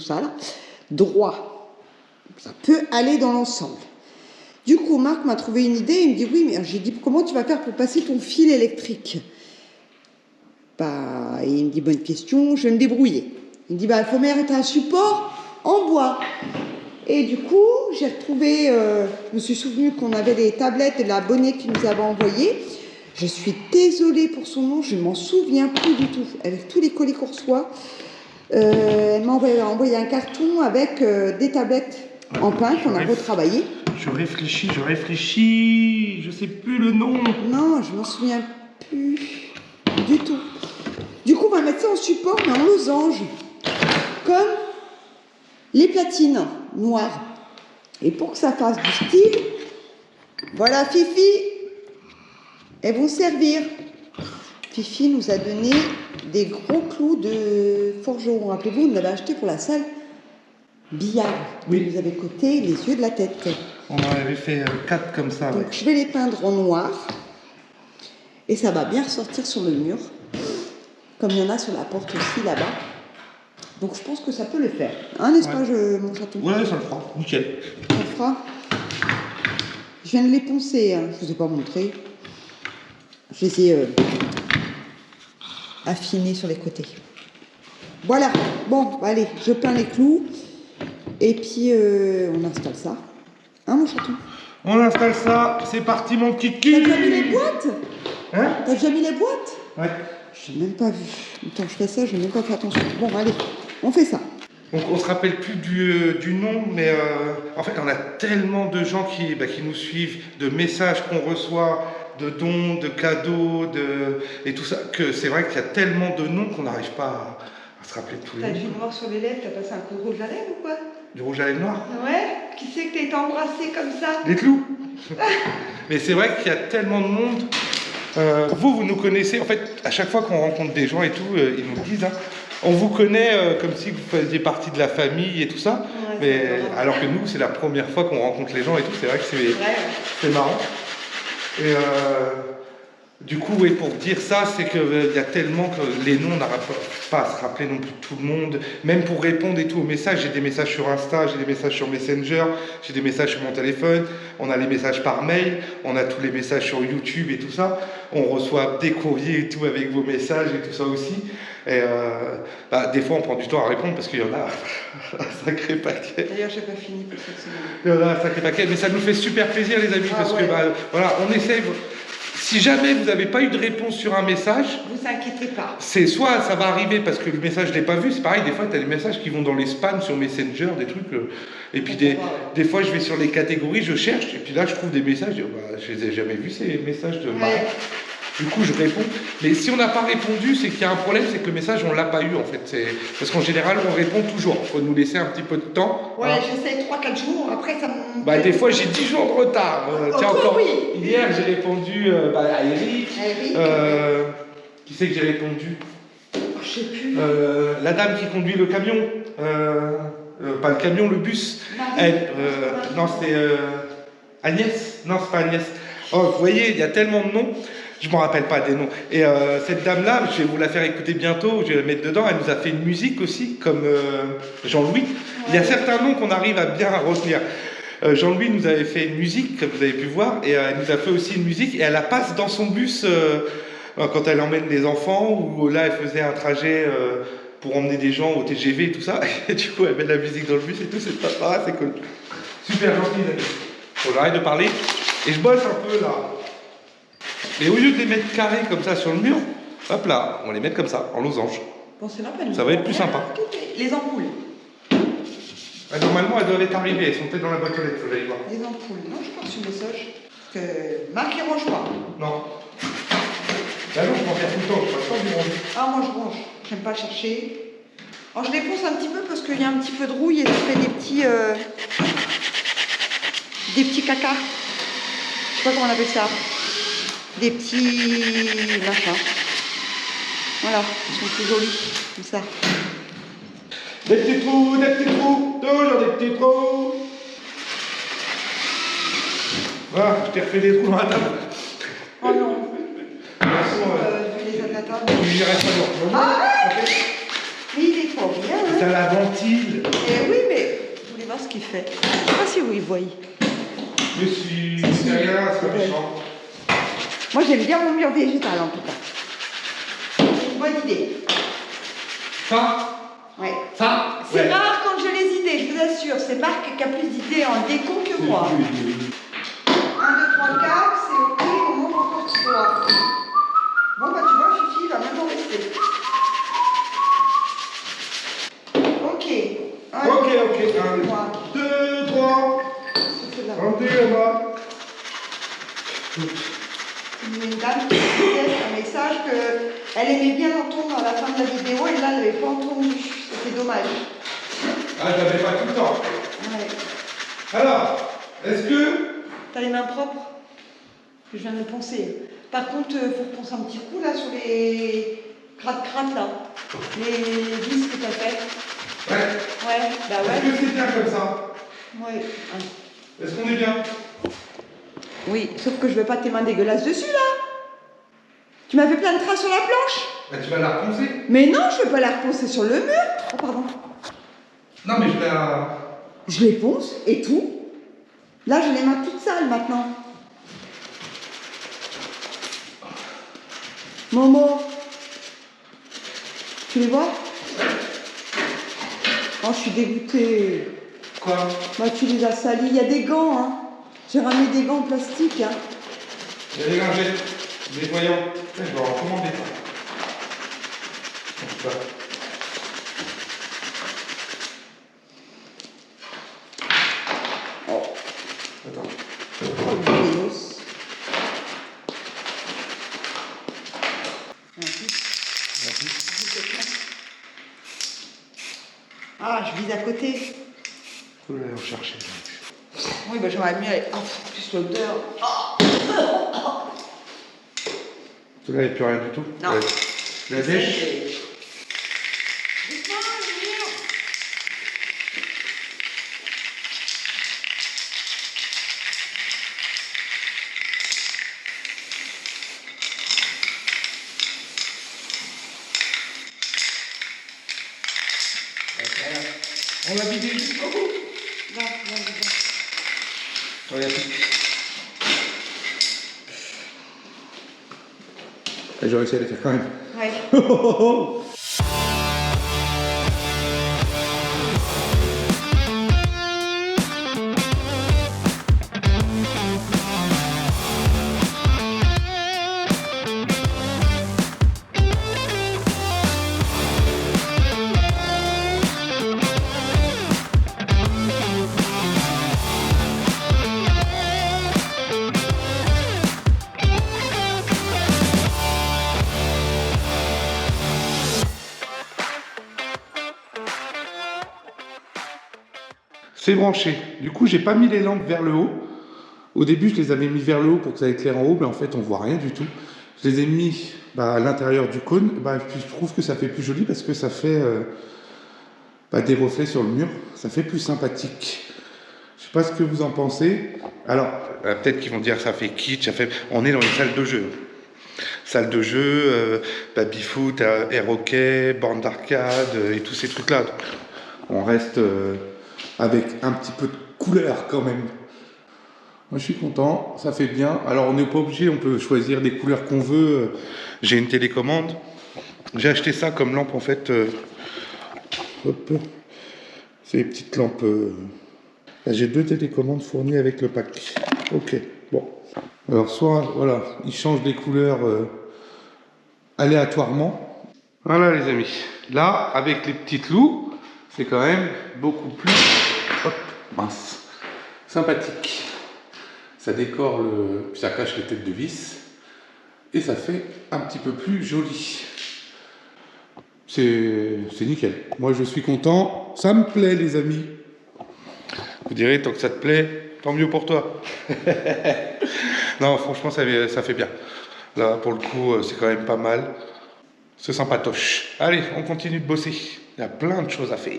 ça là, droit. Ça peut aller dans l'ensemble. Du coup, Marc m'a trouvé une idée. Il me dit oui, mais j'ai dit comment tu vas faire pour passer ton fil électrique? Bah, il me dit bonne question, je vais me débrouiller. Il me dit bah il faut mettre un support en bois. Et du coup, j'ai retrouvé, je me suis souvenu qu'on avait des tablettes de l'abonné qui nous avait envoyé. Je suis désolée pour son nom, je ne m'en souviens plus du tout. Avec tous les colis qu'on reçoit, elle m'a envoyé un carton avec des tablettes en pain qu'on a retravaillé. Je réfléchis, je sais plus le nom. Non, je m'en souviens plus du tout. Du coup, on va mettre ça en support, mais en losange. Comme les platines noires. Et pour que ça fasse du style, voilà Fifi, elles vont servir. Fifi nous a donné des gros clous de forgeron. Rappelez-vous, on l'avait acheté pour la salle billard. Oui. Vous nous avez coté les yeux de la tête. On en avait fait 4 comme ça. Donc Ouais. je vais les peindre en noir. Et ça va bien ressortir sur le mur. Comme il y en a sur la porte aussi là-bas. Donc je pense que ça peut le faire. Hein, n'est-ce pas, mon chaton? Ouais, ça le fera. Nickel. On le fera. Je viens de les poncer, hein. Je ne vous ai pas montré. Je les ai affinés sur les côtés. Voilà. Bon, allez, je peins les clous. Et puis, on installe ça. Hein, mon chaton? On installe ça. C'est parti, mon kiki. T'as déjà mis les boîtes? Hein? T'as déjà mis les boîtes? Ouais. Je n'ai même pas vu. Attends, je fais ça, je n'ai même pas fait attention. Bon, allez, on fait ça. Donc on se rappelle plus du nom, mais en fait on a tellement de gens qui nous suivent, de messages qu'on reçoit, de dons, de cadeaux, et tout ça, que c'est vrai qu'il y a tellement de noms qu'on n'arrive pas à se rappeler de tous les T'as noms. du noir sur les lèvres, t'as passé un coup de rouge à lèvres ou quoi? Du rouge à lèvres noir. Ouais. Qui c'est que t'as été embrassé comme ça? Les clous. Mais c'est vrai qu'il y a tellement de monde. Vous nous connaissez, en fait, à chaque fois qu'on rencontre des gens et tout, ils nous disent, hein, on vous connaît comme si vous faisiez partie de la famille et tout ça, Ouais, mais c'est vrai. alors que nous, c'est la première fois qu'on rencontre les gens et tout, c'est vrai que Ouais. c'est marrant. Et du coup, ouais, pour dire ça, c'est qu'il y a tellement que les noms, on n'arrive pas à se rappeler non plus de tout le monde. Même pour répondre et tout aux messages, j'ai des messages sur Insta, j'ai des messages sur Messenger, j'ai des messages sur mon téléphone, on a les messages par mail, on a tous les messages sur YouTube et tout ça. On reçoit des courriers et tout avec vos messages et tout ça aussi. Et des fois, on prend du temps à répondre parce qu'il y en a un sacré paquet. D'ailleurs, j'ai pas fini pour cette semaine. Il y en a un sacré paquet, mais ça nous fait super plaisir, les amis, Ah parce ouais. que voilà, on essaye. Si jamais vous n'avez pas eu de réponse sur un message, Vous inquiétez pas. c'est soit ça va arriver parce que le message je l'ai pas vu, c'est pareil, des fois tu as des messages qui vont dans les spams sur Messenger, des trucs, et puis des fois je vais sur les catégories, je cherche, et puis là je trouve des messages, je dis, oh, bah, je les ai jamais vus ces messages de Marie. Ouais. Du coup je réponds, mais si on n'a pas répondu, c'est qu'il y a un problème, c'est que le message on l'a pas eu en fait, parce qu'en général on répond toujours, il faut nous laisser un petit peu de temps. Ouais, hein. j'essaie 3-4 jours, après ça me... Bah, des fois j'ai 10 jours de retard. Tiens, toi, encore oui. hier j'ai répondu à Eric. Eric. Qui c'est que j'ai répondu? Je sais plus. La dame qui conduit le camion. Pas le camion, le bus. Marie. Non, c'était Agnès. Non, c'est pas Agnès. Oh, vous voyez, il y a tellement de noms. Je ne me rappelle pas des noms. Et cette dame-là, je vais vous la faire écouter bientôt, je vais la mettre dedans. Elle nous a fait une musique aussi, comme Jean-Louis. Ouais. Il y a certains noms qu'on arrive à bien retenir. Jean-Louis nous avait fait une musique, comme vous avez pu voir, et elle nous a fait aussi une musique, et elle la passe dans son bus quand elle emmène des enfants, ou là elle faisait un trajet pour emmener des gens au TGV et tout ça, et du coup elle met de la musique dans le bus et tout, c'est pas c'est cool. Super gentil, les amis. Bon, j'arrête de parler, et je bosse un peu là. Et au lieu de les mettre carrés comme ça sur le mur, hop là, on va les mettre comme ça, en losange. Bon, c'est la peine. Ça va être plus sympa. Les ampoules. Normalement, elles doivent être arrivées, elles sont peut-être dans la boîte aux lettres, faut que j'aille voir. Les ampoules. Non, je pas reçu le message. Que Marc, il range pas. Non. Là non, je m'en fais tout le temps, je passe pas du monde. Ah, moi, je range. J'aime pas chercher. Alors, je défonce un petit peu parce qu'il y a un petit peu de rouille et ça fait des petits caca. Je sais pas comment on appelle ça. Des petits machins. Voilà, ils sont plus jolis, comme ça. Des petits trous, toujours des petits trous. Voilà, je t'ai refait des trous dans la table. Oh non. Merci, Je les ai à la table. il reste pas loin. Ah, mais il est pas bien, hein. T'as la ventile. Eh oui, mais vous voulez voir ce qu'il fait. Je sais pas si vous y voyez. Je suis. C'est rien, c'est pas méchant. Moi, j'aime bien mon mur végétal, en tout cas. C'est une bonne idée. Ça Ouais. Ça C'est ouais. rare quand j'ai les idées, je vous assure. C'est Marc qui a plus d'idées en déco que moi. 1, 2, 3, 4, c'est ok, on monte encore 3. Bon, bah tu vois, Fifi, il va même en rester. Ok. Ok. 1, 2, 3. C'est là. Rentrez là-bas. Il y a une dame qui disait un message qu'elle aimait bien entendre à la fin de la vidéo et là, elle n'avait pas entendu. C'était dommage. Ah, je l'avais pas tout le temps. Ouais. Alors, est-ce que. T'as les mains propres? Je viens de le penser. Par contre, il faut repenser un petit coup là sur les gratte-gratte là. Les vis que t'as fait. Ouais. Ouais, bah Est-ce ouais. que c'est bien comme ça? Ouais. Est-ce qu'on est bien? Oui, sauf que je veux pas tes mains dégueulasses dessus là. Tu m'as fait plein de traces sur la planche. Bah, tu vas la reponcer. Mais non, je veux pas la reponcer sur le mur. Oh pardon. Non, mais je vais la. Je les ponce et tout. Là, j'ai les mains toutes sales maintenant. Momo. Tu les vois? Oh, je suis dégoûtée. Quoi? Bah, tu les as salis. Il y a des gants, hein. J'ai ramené des gants en plastique, hein. Il y a des lingettes, des voyants. Je vais en commander ça. En tout cas. Oh. Attends. Oh, le vélos. Ah, je vise à côté. Faut aller en chercher. Oui, bah j'aurais mieux. Oh, plus l'odeur. Là, il n'y a plus rien du tout. Non. La dèche. Doucement, Julien. On l'a vidé jusqu'au bout. Non, non, non. Regarde. J'ai réussi à les faire quand même. Ouais. c'est branché. Du coup, j'ai pas mis les lampes vers le haut. Au début, je les avais mis vers le haut pour que ça éclaire en haut, mais en fait, on voit rien du tout. Je les ai mis à l'intérieur du cône. Puis je trouve que ça fait plus joli parce que ça fait des reflets sur le mur. Ça fait plus sympathique. Je sais pas ce que vous en pensez. Alors, peut-être qu'ils vont dire ça fait kitsch, on est dans une salle de jeu. Salle de jeu, baby-foot, air hockey, borne d'arcade et tous ces trucs-là. Donc, on reste avec un petit peu de couleur quand même. Moi je suis content, ça fait bien. Alors on n'est pas obligé, on peut choisir des couleurs qu'on veut. J'ai une télécommande. J'ai acheté ça comme lampe en fait. Hop. C'est les petites lampes. Là, j'ai 2 télécommandes fournies avec le pack. Ok, bon. Alors soit, voilà, ils changent les couleurs aléatoirement. Voilà les amis. Là, avec les petites loups, c'est quand même beaucoup plus sympathique. Ça décore puis ça cache les têtes de vis. Et ça fait un petit peu plus joli. C'est nickel. Moi je suis content. Ça me plaît les amis. Vous direz, tant que ça te plaît, tant mieux pour toi. Non, franchement, ça fait bien. Là, pour le coup, c'est quand même pas mal. C'est sympatoche. Allez, on continue de bosser. Il y a plein de choses à faire.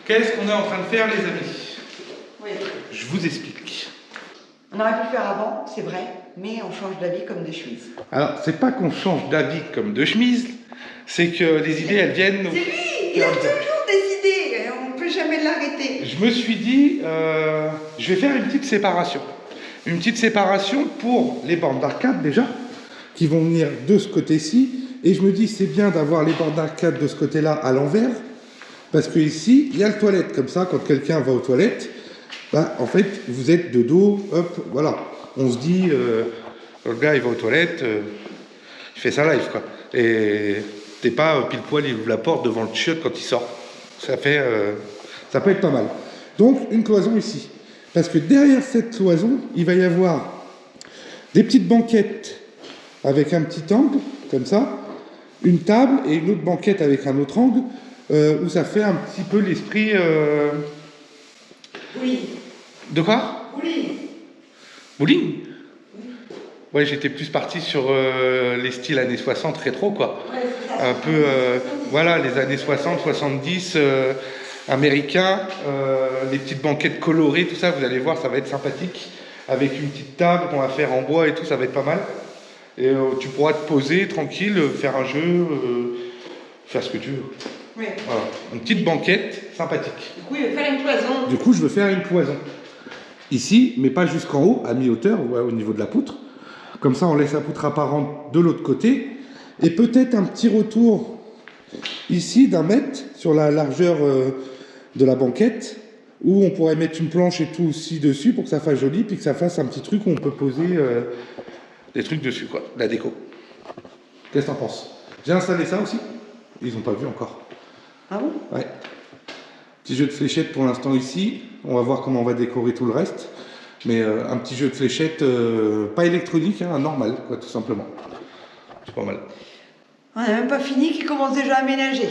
Qu'est-ce qu'on est en train de faire, les amis? Oui. Je vous explique. On aurait pu le faire avant, c'est vrai, mais on change d'avis comme des chemises. Alors, c'est pas qu'on change d'avis comme de chemise, c'est que les idées, elles viennent... C'est lui, il a toujours des idées, on ne peut jamais l'arrêter. Je me suis dit, je vais faire une petite séparation. Une petite séparation pour les bornes d'arcade, déjà, qui vont venir de ce côté-ci. Et je me dis, c'est bien d'avoir les bornes d'arcade de ce côté-là à l'envers. Parce que ici, il y a le toilette. Comme ça, quand quelqu'un va aux toilettes, en fait, vous êtes de dos, hop, voilà. On se dit, le gars, il va aux toilettes, il fait sa life, quoi. Et t'es pas pile poil, il ouvre la porte devant le chiotte quand il sort. Ça peut être pas mal. Donc, une cloison ici. Parce que derrière cette cloison, il va y avoir des petites banquettes avec un petit angle, comme ça, une table et une autre banquette avec un autre angle, où ça fait un petit peu l'esprit... Oui. De quoi? Oui. Bowling? Ouais, j'étais plus parti sur les styles années 60 rétro, quoi. Ouais, c'est ça. Un peu, voilà, les années 60, 70, américains, les petites banquettes colorées, tout ça, vous allez voir, ça va être sympathique. Avec une petite table qu'on va faire en bois et tout, ça va être pas mal. Et tu pourras te poser tranquille, faire un jeu, faire ce que tu veux. Oui. Voilà, une petite banquette sympathique. Du coup, il va faire une cloison. Du coup, je veux faire une cloison. Ici, mais pas jusqu'en haut, à mi-hauteur, ouais, au niveau de la poutre. Comme ça, on laisse la poutre apparente de l'autre côté. Et peut-être un petit retour ici d'1 mètre sur la largeur de la banquette, où on pourrait mettre une planche et tout aussi dessus pour que ça fasse joli, puis que ça fasse un petit truc où on peut poser des trucs dessus, quoi, la déco. Qu'est-ce que t'en penses? J'ai installé ça aussi. Ils n'ont pas vu encore. Ah bon? Ouais. Petit jeu de fléchettes pour l'instant ici. On va voir comment on va décorer tout le reste. Mais un petit jeu de fléchettes, pas électronique, hein, normal, quoi, tout simplement. C'est pas mal. On n'a même pas fini qu'il commence déjà à ménager.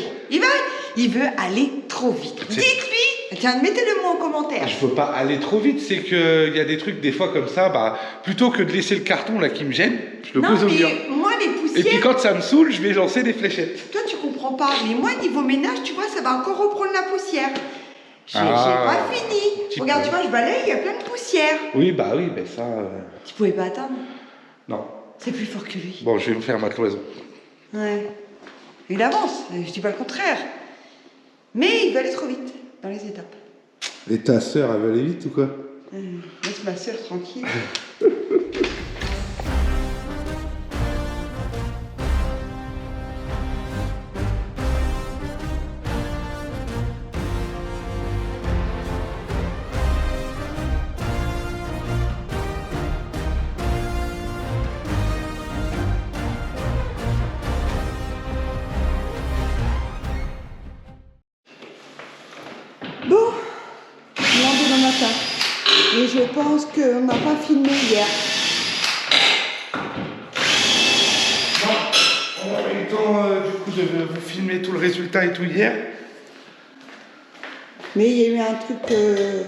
Il veut aller trop vite. Dites-lui. Tiens, mettez-le moi en commentaire. Je veux pas aller trop vite, c'est qu'il y a des trucs des fois comme ça, plutôt que de laisser le carton là qui me gêne, je le pose au mur. Moi les Et puis poussières, quand ça me saoule, je vais lancer des fléchettes. toi tu comprends pas, mais moi niveau ménage, tu vois, ça va encore reprendre la poussière. J'ai Ah, pas fini. petit Regarde, peu. tu vois, je balaye, il y a plein de poussière. Oui, mais ça... Tu pouvais pas attendre. Non. C'est plus fort que lui. Bon, je vais me faire ma cloison. Ouais. Il avance, je dis pas le contraire. Mais il va aller trop vite dans les étapes. Et ta sœur, elle va aller vite ou quoi? Laisse ma soeur tranquille. Bon, on je pense qu'on n'a pas filmé hier. Non, on a eu le temps du coup de vous filmer tout le résultat et tout hier. Mais il y a eu un truc de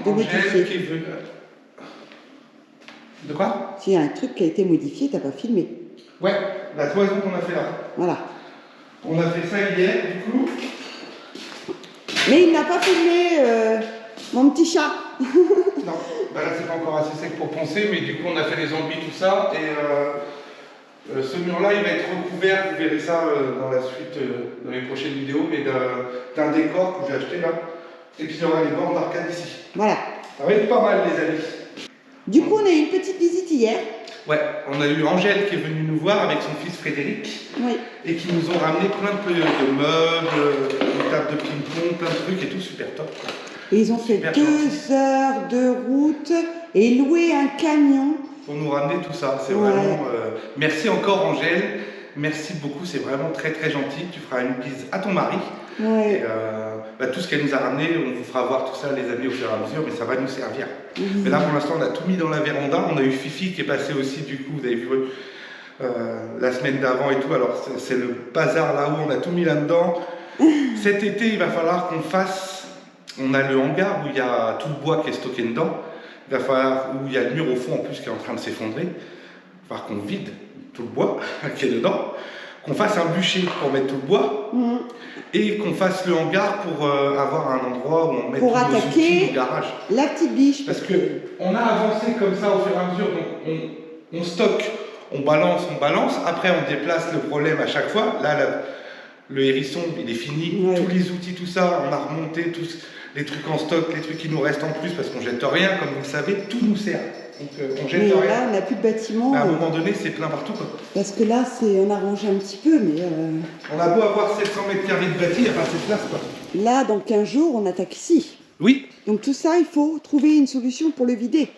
Angèle qui modifié. est venue. De quoi? S'il y a un truc qui a été modifié, t'as pas filmé. Ouais, la toison qu'on a fait là. Voilà. On a fait ça hier du coup. Mais il n'a pas filmé mon petit chat. Non, bah là c'est pas encore assez sec pour poncer, mais du coup on a fait les embis, tout ça, et ce mur-là il va être recouvert, vous verrez ça dans la suite, dans les prochaines vidéos, mais d'un décor que j'ai acheté là, et puis il y aura les bornes d'arcade ici. Voilà. Ça va être pas mal les amis. Du coup, on a eu une petite visite hier. Ouais, on a eu Angèle qui est venue nous voir avec son fils Frédéric, Oui. et qui nous ont ramené plein de meubles, une table de ping-pong, plein de trucs et tout, super top. Et ils ont fait Super 2 gentil. heures de route et loué un camion. Pour nous ramener tout ça, c'est Ouais. vraiment... merci encore Angèle, merci beaucoup, c'est vraiment très très gentil. Tu feras une bise à ton mari. Ouais. Et, tout ce qu'elle nous a ramené, on vous fera voir tout ça les amis au fur et à mesure, mais ça va nous servir. Mais là pour l'instant on a tout mis dans la véranda, on a eu Fifi qui est passé aussi du coup, vous avez vu la semaine d'avant et tout, alors c'est le bazar là-haut, on a tout mis là-dedans. Cet été il va falloir qu'on fasse, on a le hangar où il y a tout le bois qui est stocké dedans, il va falloir, où il y a le mur au fond en plus qui est en train de s'effondrer, il va falloir qu'on vide tout le bois qui est dedans, qu'on fasse un bûcher pour mettre tout le bois, et qu'on fasse le hangar pour avoir un endroit où on met Pour tous nos outils, attaquer nos garages. la petite biche. Parce que on a avancé comme ça au fur et à mesure, donc on stocke, on balance, après on déplace le problème à chaque fois. Là, le hérisson, il est fini, Ouais. tous les outils, tout ça, on a remonté tous les trucs en stock, les trucs qui nous restent en plus, parce qu'on jette rien, comme vous le savez, tout nous sert. Donc on jette Mais rien. là, on n'a plus de bâtiment. Mais à un moment donné, c'est plein partout, quoi. Parce que là, on a rangé un petit peu, mais On a beau avoir 700 mètres carrés de bâti, il n'y a pas assez de place, quoi. là, dans 15 jours, on attaque ici. Oui, Donc tout ça, il faut trouver une solution pour le vider.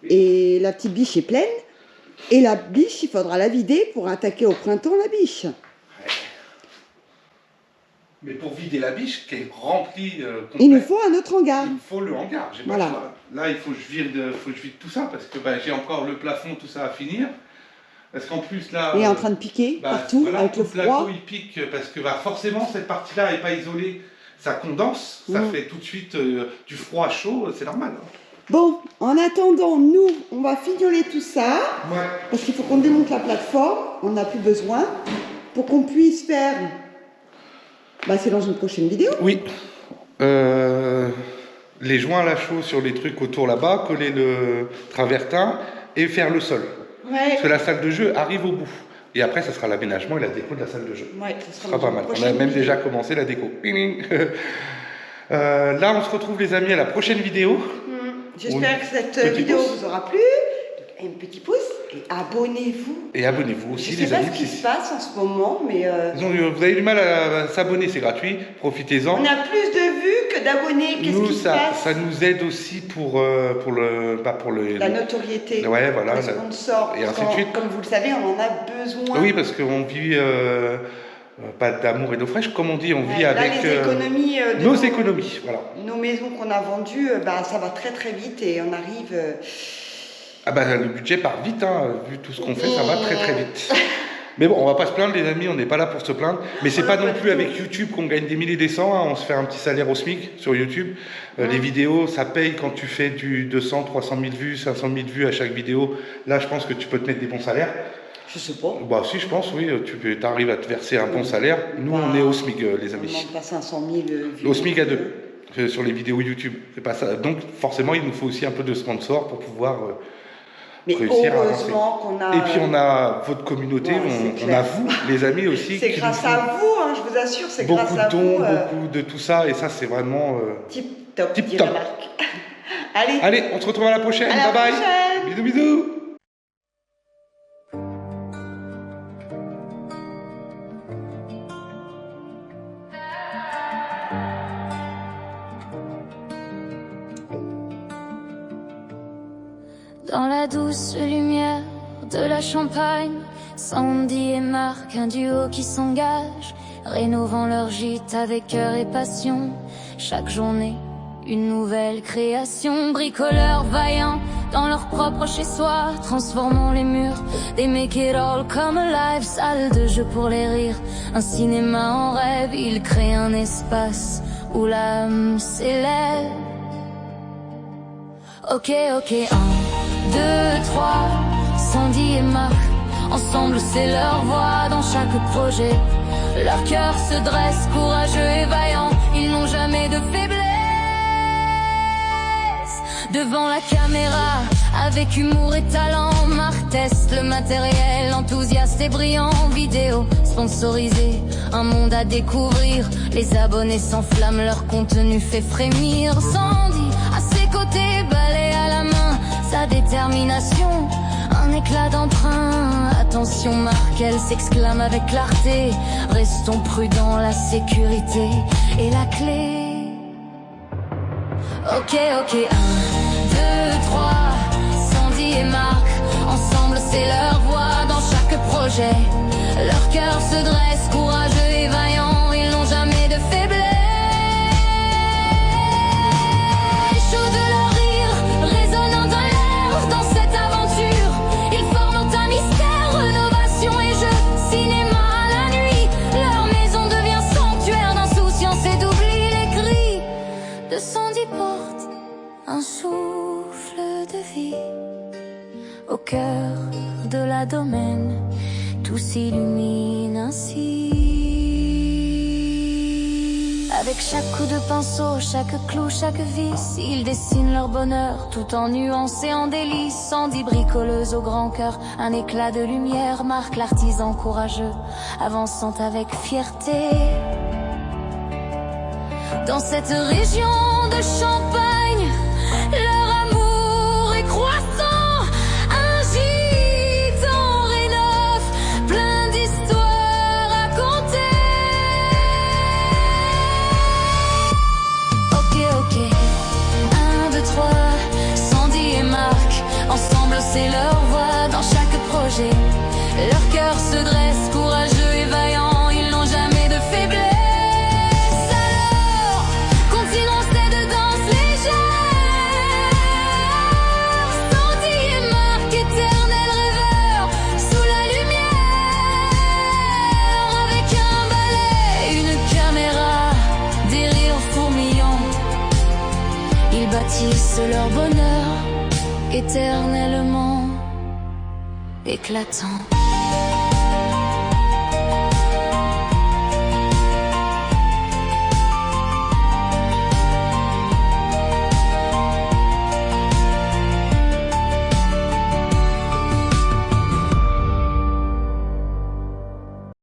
Et la petite biche est pleine. Et la biche, il faudra la vider pour attaquer au printemps la biche. mais pour vider la biche qui est remplie Il nous complète, faut un autre hangar. il me faut le hangar. J'ai pas Voilà. le choix. Là, il faut que je vide tout ça parce que j'ai encore le plafond, tout ça à finir. Parce qu'en plus là, Il est en train de piquer partout voilà, avec tout le plateau froid. il pique parce que forcément cette partie-là n'est pas isolée. Ça condense, ça fait tout de suite du froid chaud, c'est normal. Hein. Bon, en attendant, nous, on va fignoler tout ça. Ouais. Parce qu'il faut qu'on démonte la plateforme. On n'a plus besoin. Pour qu'on puisse faire... c'est dans une prochaine vidéo. Oui. Les joints à la chaux sur les trucs autour là-bas, coller le travertin et faire le sol. Ouais. Parce que la salle de jeu arrive au bout. Et après, ça sera l'aménagement et la déco de la salle de jeu. Ouais, Ce sera pas mal. On a même déjà commencé la déco. Là, on se retrouve les amis à la prochaine vidéo. J'espère que cette Petit vidéo pouce. vous aura plu. Un petit pouce et abonnez-vous. Et abonnez-vous aussi Je sais les pas amis. ce qui se passe en ce moment, mais Vous avez du mal à s'abonner, c'est gratuit. Profitez-en. on a plus de vues que d'abonnés. Qu'est-ce Nous, qui se ça passe? nous aide aussi pour le... La notoriété, Ouais, voilà. les sponsors. Et ainsi de Quand- suite. Comme vous le savez, on en a besoin. Oui, parce qu'on vit pas d'amour et d'eau fraîche, comme on dit, on vit Là, avec les économies de nos économies. Voilà. nos maisons qu'on a vendues, ça va très très vite et on arrive. Le budget part vite, hein. Vu tout ce qu'on fait, ça va très très vite. Mais bon, on va pas se plaindre les amis, on n'est pas là pour se plaindre. Mais c'est pas non plus avec YouTube qu'on gagne des milliers et des cents, hein. On se fait un petit salaire au SMIC sur YouTube. Les vidéos, ça paye quand tu fais du 200, 300 000 vues, 500 000 vues à chaque vidéo. Là, je pense que tu peux te mettre des bons salaires. Je sais pas. Si, je pense, oui, tu arrives à te verser un bon salaire. Nous, on est au SMIC, les On amis. demande pas 500 000 vues. Au SMIC à 2 sur les vidéos YouTube. C'est pas ça. Donc, forcément, il nous faut aussi un peu de sponsors pour pouvoir Mais réussir à avancer. heureusement qu'on a. Et puis on a votre communauté, Ouais, c'est on clair. a vous, les amis aussi. C'est qui grâce nous font à vous, hein, je vous assure, c'est grâce beaucoup à de dons, vous. beaucoup de tout ça, et ça c'est vraiment... Tip top, Tip dirait top. Marc. Allez, Allez, on se retrouve à la prochaine, à la bye bye. prochaine. Bisous bisous. Dans la douce lumière de la Champagne, Sandy et Marc, un duo qui s'engage, rénovant leur gîte avec cœur et passion. Chaque journée, une nouvelle création. Bricoleurs vaillants dans leur propre chez-soi, transformant les murs des make it all come alive. Salle de jeu pour les rires, un cinéma en rêve. Ils créent un espace où l'âme s'élève. Ok, 1, 2, 3, Sandy et Marc, ensemble c'est leur voix dans chaque projet. Leur cœur se dresse, courageux et vaillant, ils n'ont jamais de faiblesse. Devant la caméra, avec humour et talent, Marc teste le matériel, enthousiaste et brillant. Vidéo sponsorisée, un monde à découvrir. Les abonnés s'enflamment, leur contenu fait frémir. Sandy, à ses côtés, balai à la main, sa détermination, un éclat d'emprunt. Attention Marc, elle s'exclame avec clarté. Restons prudents, la sécurité est la clé. Ok, 1, 2, 3, Sandy et Marc, ensemble c'est leur voix dans chaque projet. Leur cœur se dresse, courageux et vaillant, ils n'ont jamais de faiblesse. Chaud de leur rire, résonnant dans l'air, dans cette aventure, ils forment un mystère, rénovation et jeu, cinéma à la nuit. Leur maison devient sanctuaire d'insouciance et d'oubli. Les cris de Sandy portent un souffle de vie. Au cœur de la domaine, tout s'illumine ainsi. Avec chaque coup de pinceau, chaque clou, chaque vis, ils dessinent leur bonheur, tout en nuances et en délices. Sandy bricoleuse au grand cœur, un éclat de lumière, Marc l'artisan courageux, avançant avec fierté. Dans cette région de Champagne, leur amour est croissant, un gîte en rénov, plein d'histoires à conter. Ok, 1, 2, 3, Sandy et Marc, ensemble c'est leur voix dans chaque projet. Leur cœur se dresse, courageux et vaillant, ils n'ont jamais de faiblesse. Bâtissent leur bonheur éternellement éclatant.